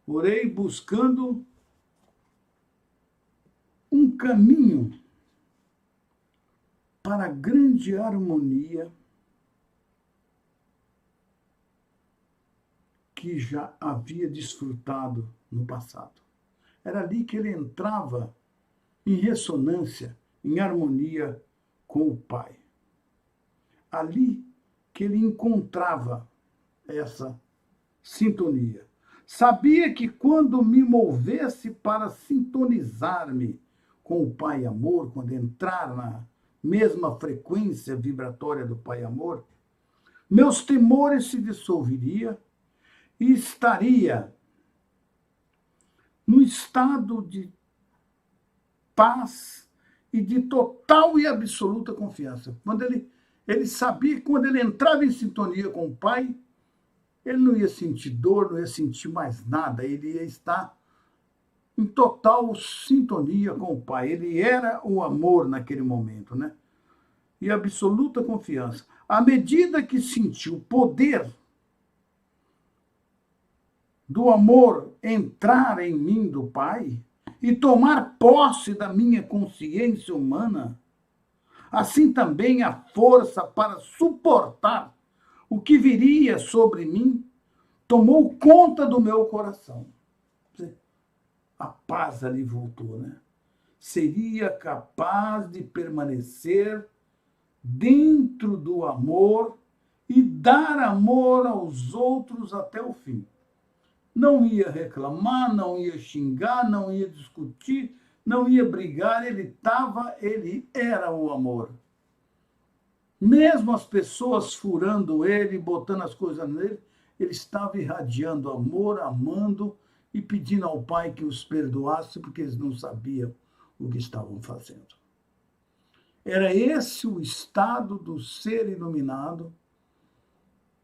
Orei buscando um caminho para a grande harmonia que já havia desfrutado no passado. Era ali que ele entrava em ressonância, em harmonia com o Pai. Ali que ele encontrava essa sintonia. Sabia que quando me movesse para sintonizar-me com o Pai Amor, quando entrar na mesma frequência vibratória do Pai Amor, meus temores se dissolveriam e estaria no estado de paz e de total e absoluta confiança. Quando ele sabia que quando ele entrava em sintonia com o Pai, ele não ia sentir dor, não ia sentir mais nada, ele ia estar em total sintonia com o Pai. Ele era o amor naquele momento, né? E absoluta confiança. À medida que sentiu o poder do amor entrar em mim do Pai e tomar posse da minha consciência humana, assim também a força para suportar o que viria sobre mim tomou conta do meu coração. A paz ali voltou, né? Seria capaz de permanecer dentro do amor e dar amor aos outros até o fim. Não ia reclamar, não ia xingar, não ia discutir, não ia brigar, ele era o amor. Mesmo as pessoas furando ele, botando as coisas nele, ele estava irradiando amor, amando e pedindo ao Pai que os perdoasse, porque eles não sabiam o que estavam fazendo. Era esse o estado do ser iluminado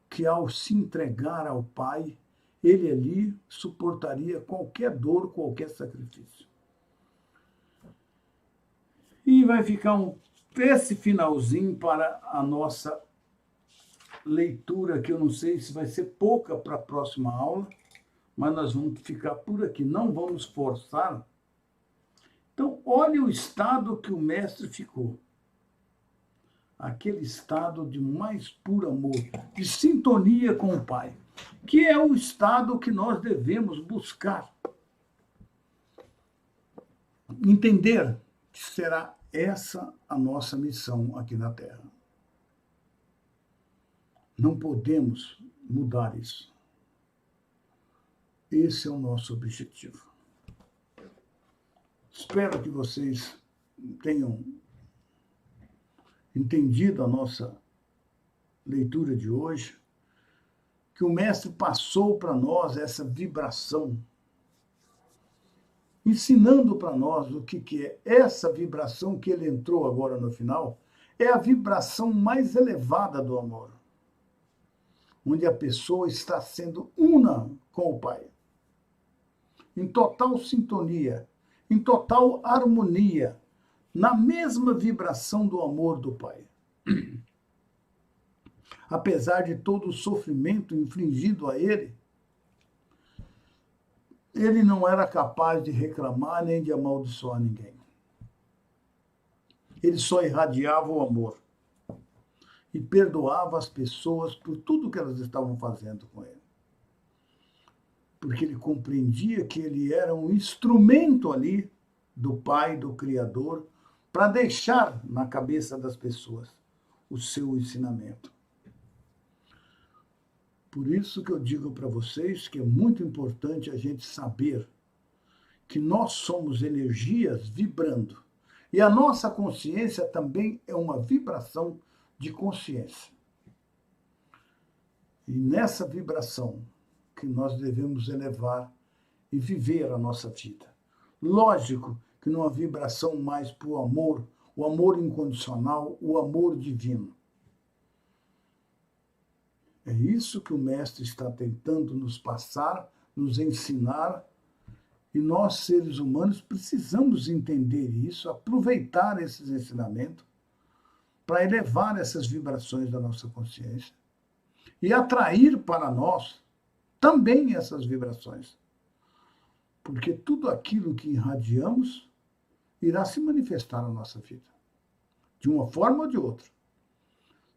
que, ao se entregar ao Pai, ele ali suportaria qualquer dor, qualquer sacrifício. E vai ficar esse finalzinho para a nossa leitura, que eu não sei se vai ser pouca para a próxima aula, mas nós vamos ficar por aqui, não vamos forçar. Então, olha o estado que o mestre ficou. Aquele estado de mais puro amor, de sintonia com o Pai, que é o estado que nós devemos buscar. Entender que será essa a nossa missão aqui na Terra. Não podemos mudar isso. Esse é o nosso objetivo. Espero que vocês tenham entendido a nossa leitura de hoje, que o Mestre passou para nós essa vibração, ensinando para nós o que é essa vibração que ele entrou agora no final, é a vibração mais elevada do amor, onde a pessoa está sendo una com o Pai, em total sintonia, em total harmonia, na mesma vibração do amor do Pai. Apesar de todo o sofrimento infligido a ele não era capaz de reclamar nem de amaldiçoar ninguém. Ele só irradiava o amor e perdoava as pessoas por tudo que elas estavam fazendo com ele. Porque ele compreendia que ele era um instrumento ali do Pai, do Criador, para deixar na cabeça das pessoas o seu ensinamento. Por isso que eu digo para vocês que é muito importante a gente saber que nós somos energias vibrando. E a nossa consciência também é uma vibração de consciência. E nessa vibração que nós devemos elevar e viver a nossa vida. Lógico que numa vibração mais para o amor incondicional, o amor divino. É isso que o Mestre está tentando nos passar, nos ensinar, e nós, seres humanos, precisamos entender isso, aproveitar esses ensinamentos para elevar essas vibrações da nossa consciência e atrair para nós também essas vibrações. Porque tudo aquilo que irradiamos irá se manifestar na nossa vida, de uma forma ou de outra.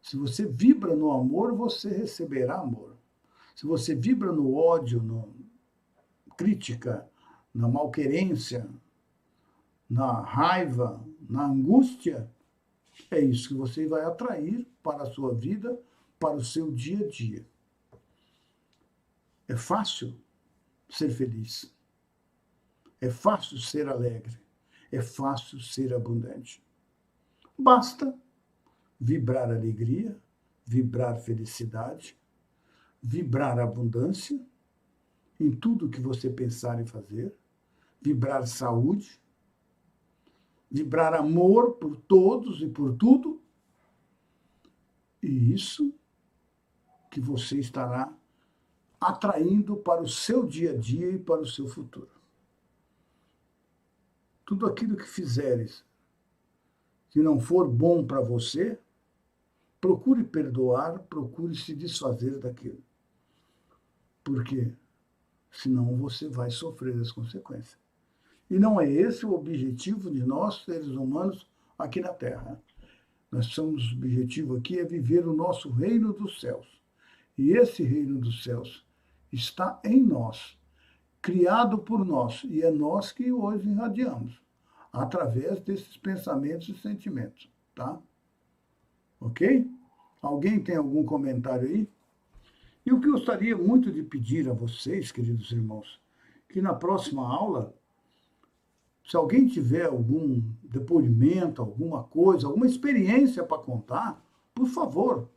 Se você vibra no amor, você receberá amor. Se você vibra no ódio, na crítica, na malquerência, na raiva, na angústia, é isso que você vai atrair para a sua vida, para o seu dia a dia. É fácil ser feliz. É fácil ser alegre. É fácil ser abundante. Basta vibrar alegria, vibrar felicidade, vibrar abundância em tudo que você pensar em fazer, vibrar saúde, vibrar amor por todos e por tudo, e isso que você estará atraindo para o seu dia a dia e para o seu futuro. Tudo aquilo que fizeres que não for bom para você, procure perdoar, procure se desfazer daquilo. Porque senão você vai sofrer as consequências. E não é esse o objetivo de nós, seres humanos, aqui na Terra. Nosso objetivo aqui é viver o nosso reino dos céus. E esse reino dos céus está em nós, criado por nós, e é nós que hoje irradiamos, através desses pensamentos e sentimentos, tá? Ok? Alguém tem algum comentário aí? E o que eu gostaria muito de pedir a vocês, queridos irmãos, que na próxima aula, se alguém tiver algum depoimento, alguma coisa, alguma experiência para contar, por favor,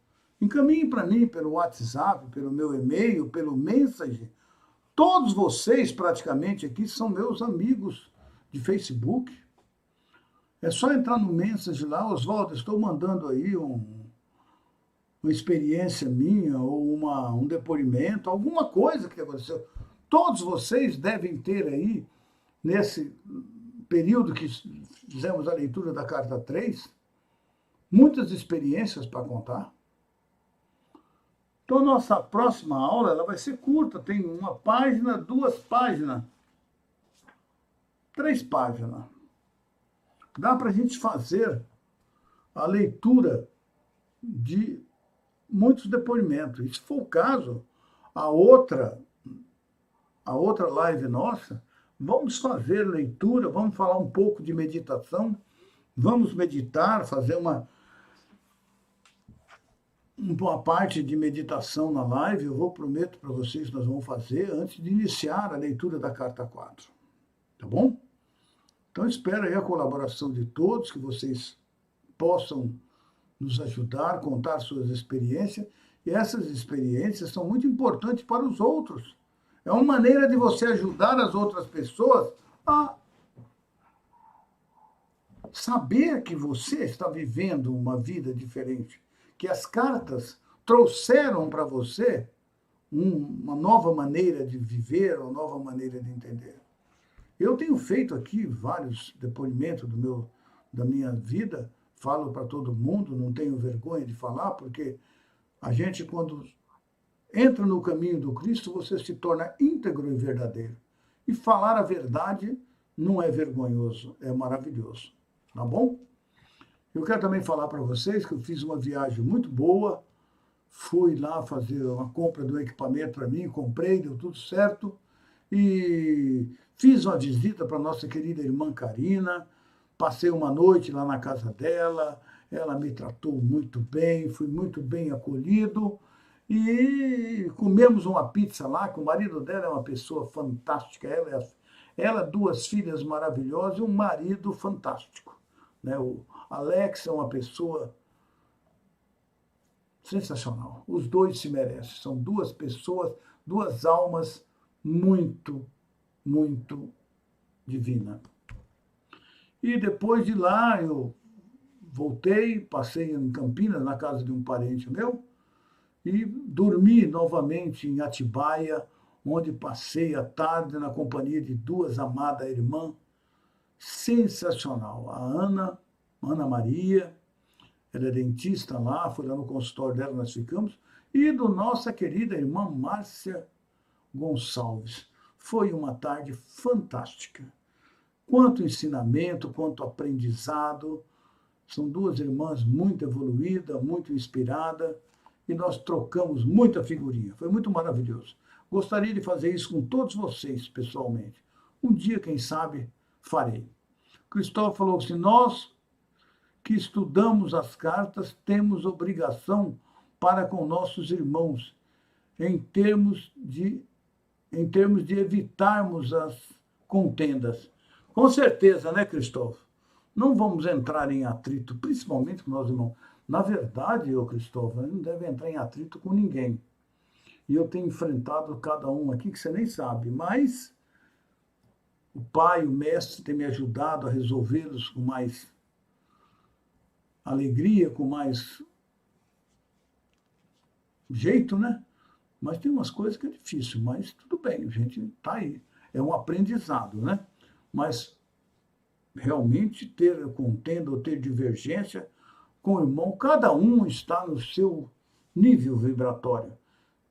encaminhe para mim pelo WhatsApp, pelo meu e-mail, pelo Messenger. Todos vocês, praticamente, aqui são meus amigos de Facebook. É só entrar no Messenger lá, Oswaldo, estou mandando aí uma experiência minha ou um depoimento, alguma coisa que aconteceu. Todos vocês devem ter aí, nesse período que fizemos a leitura da carta 3, muitas experiências para contar. Então, nossa próxima aula ela vai ser curta, tem 1 página, 2 páginas, 3 páginas. Dá para a gente fazer a leitura de muitos depoimentos. E se for o caso, a outra live nossa, vamos fazer leitura, vamos falar um pouco de meditação, vamos meditar, fazer uma parte de meditação na live, eu prometo para vocês que nós vamos fazer antes de iniciar a leitura da carta 4. Tá bom? Então, espero aí a colaboração de todos, que vocês possam nos ajudar, contar suas experiências, e essas experiências são muito importantes para os outros. É uma maneira de você ajudar as outras pessoas a saber que você está vivendo uma vida diferente, que as cartas trouxeram para você uma nova maneira de viver, uma nova maneira de entender. Eu tenho feito aqui vários depoimentos da minha vida, falo para todo mundo, não tenho vergonha de falar, porque a gente, quando entra no caminho do Cristo, você se torna íntegro e verdadeiro. E falar a verdade não é vergonhoso, é maravilhoso. Tá bom? Eu quero também falar para vocês que eu fiz uma viagem muito boa, fui lá fazer uma compra do equipamento para mim, comprei, deu tudo certo, e fiz uma visita para nossa querida irmã Karina, passei uma noite lá na casa dela, ela me tratou muito bem, fui muito bem acolhido, e comemos uma pizza lá, que o marido dela é uma pessoa fantástica, ela 2 filhas maravilhosas e um marido fantástico. Né? O Alex é uma pessoa sensacional, os dois se merecem, são 2 pessoas, 2 almas muito, muito divinas. E depois de lá eu voltei, passei em Campinas, na casa de um parente meu, e dormi novamente em Atibaia, onde passei a tarde na companhia de 2 amadas irmãs, sensacional. A Ana Maria, ela é dentista lá, foi lá no consultório dela, nós ficamos, e do nossa querida irmã Márcia Gonçalves. Foi uma tarde fantástica. Quanto ensinamento, quanto aprendizado. São 2 irmãs muito evoluídas, muito inspiradas, e nós trocamos muita figurinha. Foi muito maravilhoso. Gostaria de fazer isso com todos vocês, pessoalmente. Um dia, quem sabe, farei. Cristóvão falou assim, nós que estudamos as cartas temos obrigação para com nossos irmãos, em termos de evitarmos as contendas. Com certeza, né, Cristóvão? Não vamos entrar em atrito, principalmente com nós irmãos. Na verdade, Cristóvão, não deve entrar em atrito com ninguém. E eu tenho enfrentado cada um aqui que você nem sabe, mas o Pai, o Mestre, tem me ajudado a resolvê-los com mais alegria, com mais jeito, né? Mas tem umas coisas que é difícil, mas tudo bem, a gente está aí. É um aprendizado, né? Mas realmente ter contenda ou ter divergência com o irmão, cada um está no seu nível vibratório,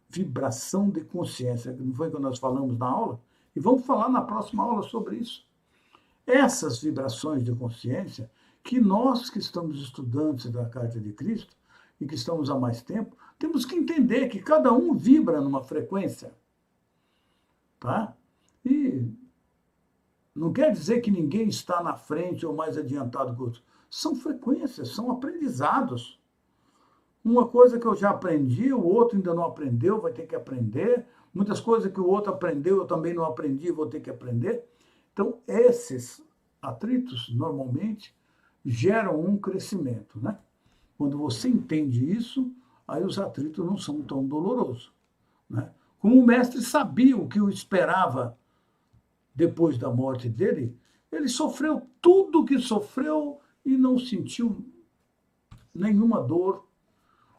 vibração de consciência, não foi o que nós falamos na aula? E vamos falar na próxima aula sobre isso. Essas vibrações de consciência, que nós que estamos estudantes da Carta de Cristo, e que estamos há mais tempo, temos que entender que cada um vibra numa frequência. Tá? E não quer dizer que ninguém está na frente ou mais adiantado que o outro. São frequências, são aprendizados. Uma coisa que eu já aprendi, o outro ainda não aprendeu, vai ter que aprender. Muitas coisas que o outro aprendeu, eu também não aprendi, vou ter que aprender. Então, esses atritos, normalmente, geram um crescimento, né? Quando você entende isso, aí os atritos não são tão dolorosos, né? Como o mestre sabia o que o esperava depois da morte dele, ele sofreu tudo o que sofreu e não sentiu nenhuma dor,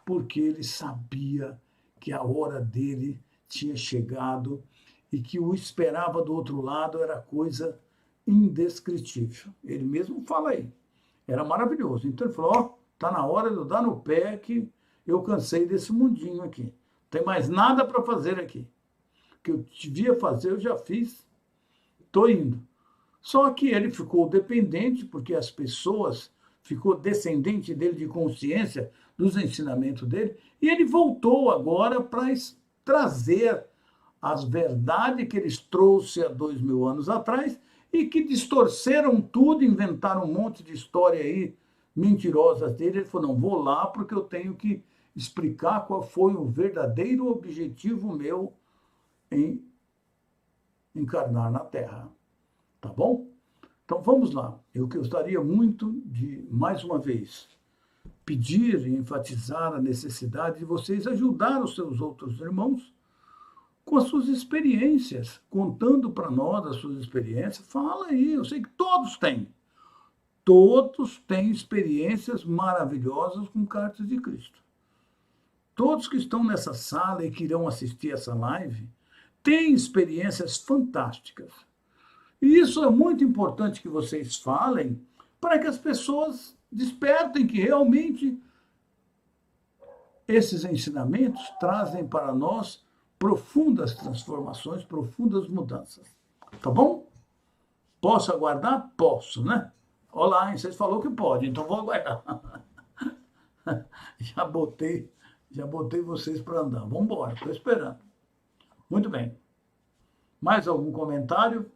porque ele sabia que a hora dele tinha chegado e que o esperava do outro lado era coisa indescritível. Ele mesmo fala aí. Era maravilhoso. Então ele falou, ó, tá na hora de eu dar no pé que eu cansei desse mundinho aqui. Não tem mais nada para fazer aqui. O que eu devia fazer, eu já fiz. Estou indo. Só que ele ficou dependente, porque as pessoas ficou descendente dele de consciência dos ensinamentos dele, e ele voltou agora para trazer as verdades que eles trouxe há 2000 anos atrás e que distorceram tudo, inventaram um monte de história aí mentirosas dele. Ele falou, não, vou lá porque eu tenho que explicar qual foi o verdadeiro objetivo meu em encarnar na Terra. Tá bom? Então vamos lá. Eu gostaria muito de, mais uma vez, pedir e enfatizar a necessidade de vocês ajudar os seus outros irmãos com as suas experiências, contando para nós as suas experiências. Fala aí, eu sei que todos têm. Todos têm experiências maravilhosas com Cartas de Cristo. Todos que estão nessa sala e que irão assistir essa live têm experiências fantásticas. E isso é muito importante que vocês falem para que as pessoas despertem que realmente esses ensinamentos trazem para nós profundas transformações, profundas mudanças. Tá bom? Posso aguardar? Posso, né? Olá, hein? Vocês falaram que pode, então vou aguardar. Já botei vocês para andar. Vamos embora, estou esperando. Muito bem. Mais algum comentário?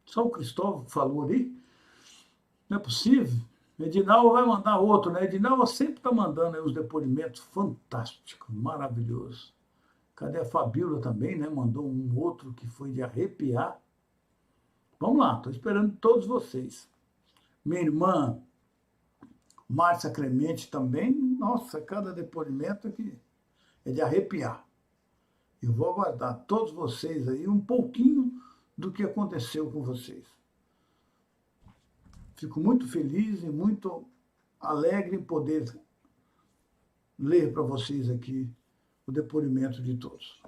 Só o Cristóvão falou ali. Não é possível. Edinaldo vai mandar outro, né? Edinaldo sempre está mandando aí os depoimentos fantásticos, maravilhosos. Cadê a Fabíola também, né? Mandou um outro que foi de arrepiar. Vamos lá, estou esperando todos vocês. Minha irmã Márcia Clemente também. Nossa, cada depoimento aqui é de arrepiar. Eu vou aguardar todos vocês aí um pouquinho do que aconteceu com vocês. Fico muito feliz e muito alegre em poder ler para vocês aqui o depoimento de todos.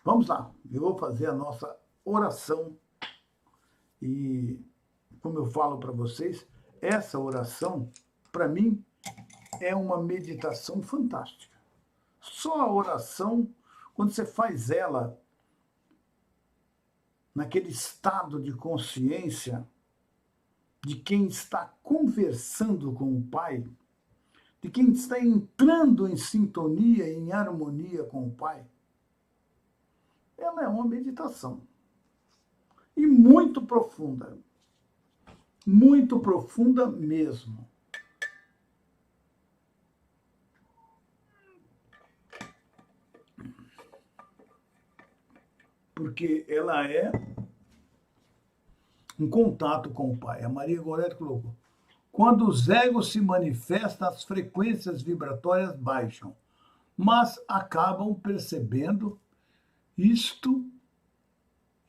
Vamos lá, eu vou fazer a nossa oração e, como eu falo para vocês, essa oração, para mim, é uma meditação fantástica. Só a oração, quando você faz ela naquele estado de consciência de quem está conversando com o Pai, de quem está entrando em sintonia, em harmonia com o Pai, ela é uma meditação. E muito profunda mesmo. Porque ela é um contato com o Pai. A Maria Goretti colocou: quando os egos se manifestam, as frequências vibratórias baixam, mas acabam percebendo isto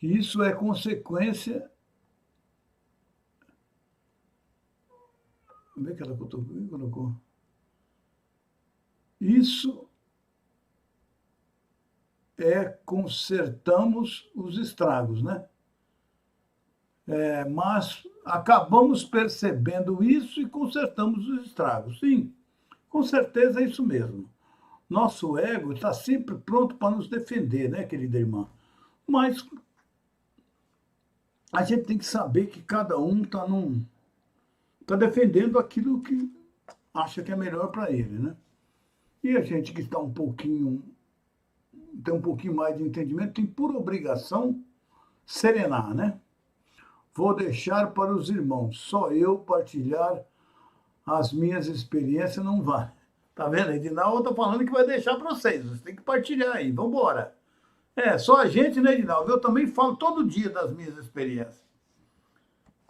Isso é consequência... Como é que ela colocou? Isso consertamos os estragos, né? Mas acabamos percebendo isso e consertamos os estragos. Sim, com certeza é isso mesmo. Nosso ego está sempre pronto para nos defender, né, querida irmã? Mas a gente tem que saber que cada um tá defendendo aquilo que acha que é melhor para ele, né? E a gente que está tem um pouquinho mais de entendimento, tem por obrigação serenar, né? Vou deixar para os irmãos, só eu partilhar as minhas experiências não vale. Tá vendo? Edinaldo tá falando que vai deixar para vocês tem que partilhar aí, vamos embora. Só a gente, né, Edinaldo? Eu também falo todo dia das minhas experiências.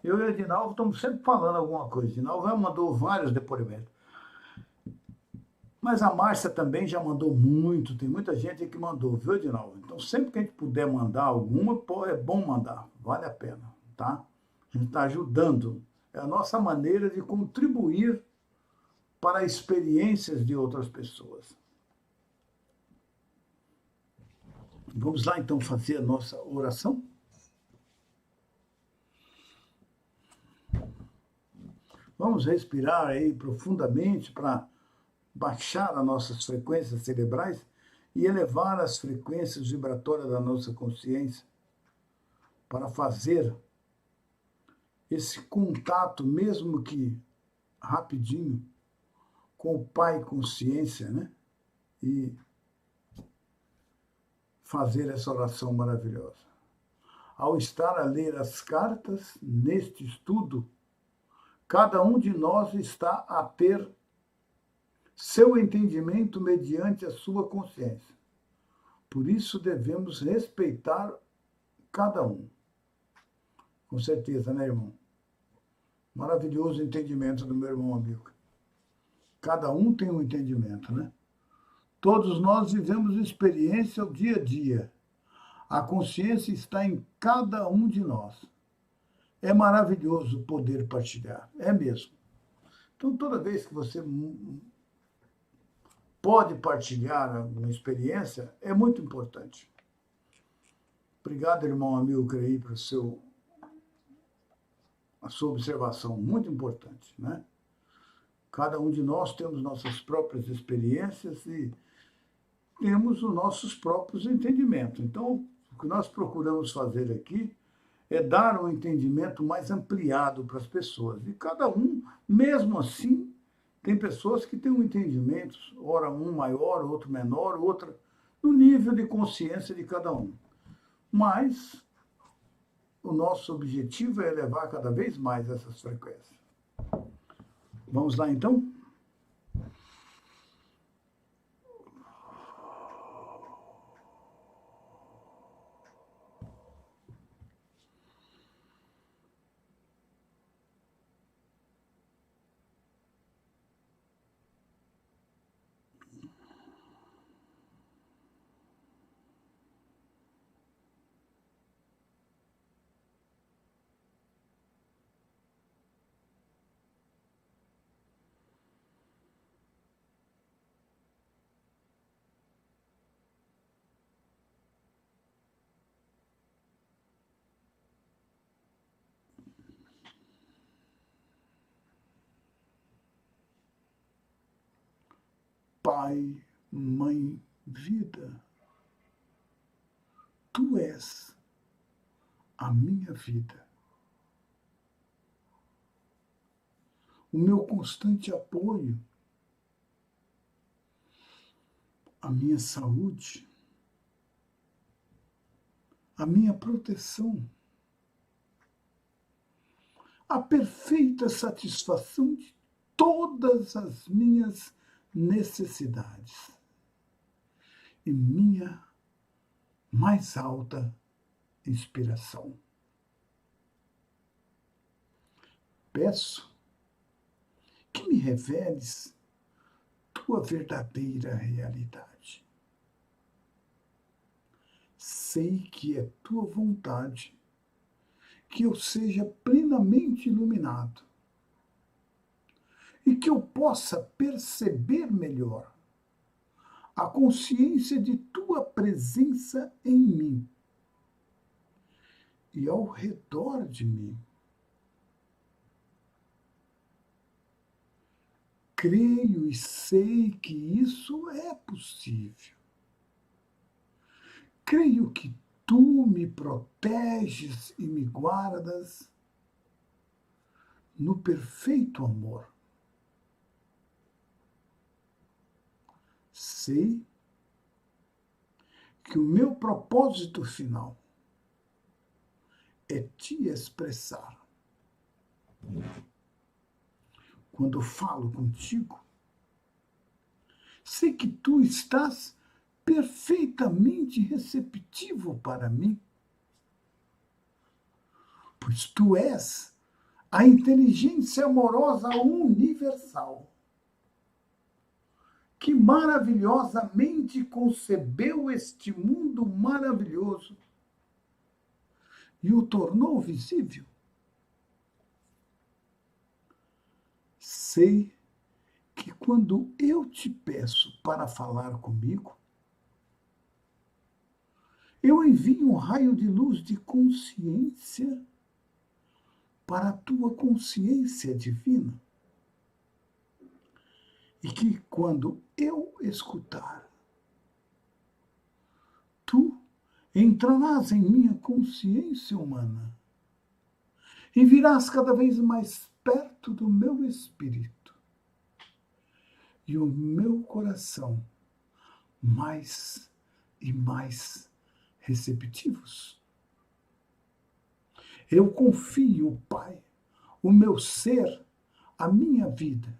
Eu e o Edinaldo estamos sempre falando alguma coisa. Edinaldo já mandou vários depoimentos. Mas a Márcia também já mandou muito, tem muita gente que mandou, viu, Edinaldo? Então, sempre que a gente puder mandar alguma, pô, é bom mandar, vale a pena, tá? A gente está ajudando, é a nossa maneira de contribuir para experiências de outras pessoas. Vamos lá, então, fazer a nossa oração? Vamos respirar aí profundamente para baixar as nossas frequências cerebrais e elevar as frequências vibratórias da nossa consciência para fazer esse contato, mesmo que rapidinho, com o Pai Consciência, né? E fazer essa oração maravilhosa. Ao estar a ler as cartas neste estudo, cada um de nós está a ter seu entendimento mediante a sua consciência. Por isso devemos respeitar cada um. Com certeza, né, irmão? Maravilhoso entendimento do meu irmão amigo. Cada um tem um entendimento, né? Todos nós vivemos experiência ao dia a dia. A consciência está em cada um de nós. É maravilhoso poder partilhar, é mesmo. Então, toda vez que você pode partilhar uma experiência, é muito importante. Obrigado, irmão Amilcar, aí, por a sua observação, muito importante, né? Cada um de nós temos nossas próprias experiências e temos os nossos próprios entendimentos. Então, o que nós procuramos fazer aqui é dar um entendimento mais ampliado para as pessoas. E cada um, mesmo assim, tem pessoas que têm um entendimento, ora um maior, outro menor, outra no nível de consciência de cada um. Mas o nosso objetivo é elevar cada vez mais essas frequências. Vamos lá, então? Pai, Mãe, Vida, Tu és a minha vida, o meu constante apoio, a minha saúde, a minha proteção, a perfeita satisfação de todas as minhas necessidades e minha mais alta inspiração. Peço que me reveles tua verdadeira realidade. sei que é tua vontade que eu seja plenamente iluminado e que eu possa perceber melhor a consciência de tua presença em mim e ao redor de mim. Creio e sei que isso é possível. Creio que tu me proteges e me guardas no perfeito amor. Sei que o meu propósito final é te expressar. Quando falo contigo, sei que tu estás perfeitamente receptivo para mim, pois tu és a inteligência amorosa universal, que maravilhosamente concebeu este mundo maravilhoso e o tornou visível. Sei que quando eu te peço para falar comigo, eu envio um raio de luz de consciência para a tua consciência divina. E que quando eu escutar, tu entrarás em minha consciência humana e virás cada vez mais perto do meu espírito e o meu coração mais e mais receptivos. Eu confio, Pai, o meu ser, a minha vida,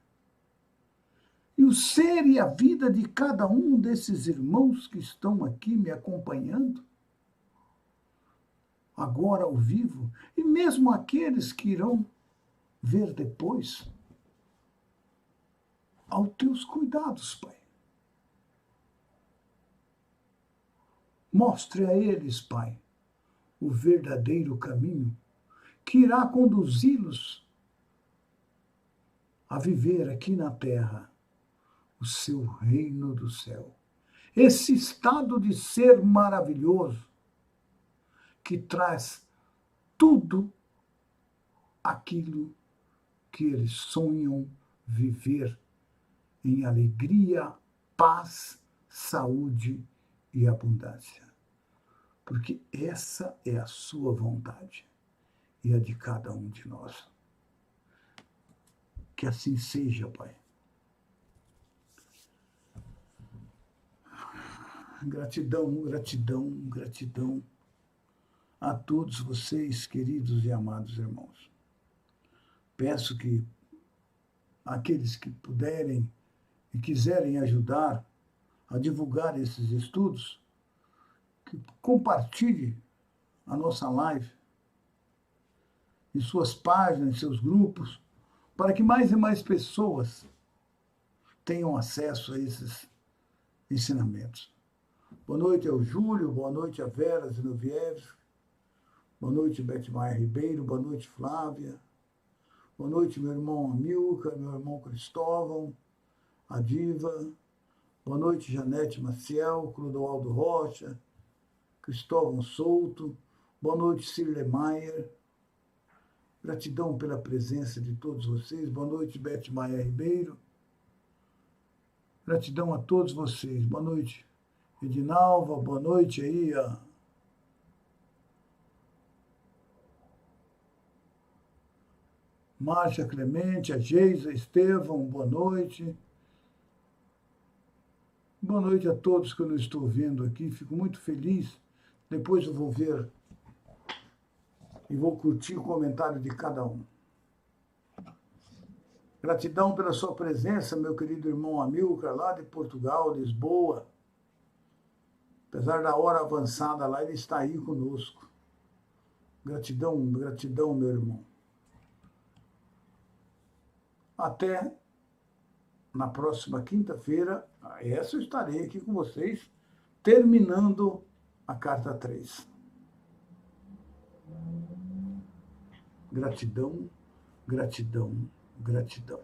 e o ser e a vida de cada um desses irmãos que estão aqui me acompanhando, agora ao vivo, e mesmo aqueles que irão ver depois, aos teus cuidados, Pai. Mostre a eles, Pai, o verdadeiro caminho que irá conduzi-los a viver aqui na terra o seu reino do céu. Esse estado de ser maravilhoso que traz tudo aquilo que eles sonham viver em alegria, paz, saúde e abundância. Porque essa é a sua vontade e a de cada um de nós. Que assim seja, Pai. Gratidão, gratidão, gratidão a todos vocês, queridos e amados irmãos. Peço que aqueles que puderem e quiserem ajudar a divulgar esses estudos, que compartilhe a nossa live em suas páginas, em seus grupos, para que mais e mais pessoas tenham acesso a esses ensinamentos. Boa noite ao Júlio, boa noite a Vera Zinoviev, boa noite Beth Maia Ribeiro, boa noite Flávia, boa noite meu irmão Amilcar, meu irmão Cristóvão, a Diva, boa noite Janete Maciel, Clodoaldo Rocha, Cristóvão Souto, boa noite Cirle Maier, gratidão pela presença de todos vocês, boa noite Beth Maia Ribeiro, gratidão a todos vocês, boa noite Edinalva, boa noite aí a Márcia Clemente, a Geisa Estevão, boa noite. Boa noite a todos que eu não estou vendo aqui, fico muito feliz. Depois eu vou ver e vou curtir o comentário de cada um. Gratidão pela sua presença, meu querido irmão Amilcar, lá de Portugal, Lisboa. Apesar da hora avançada lá, ele está aí conosco. Gratidão, gratidão, meu irmão. Até na próxima quinta-feira, essa eu estarei aqui com vocês, terminando a carta 3. Gratidão, gratidão, gratidão.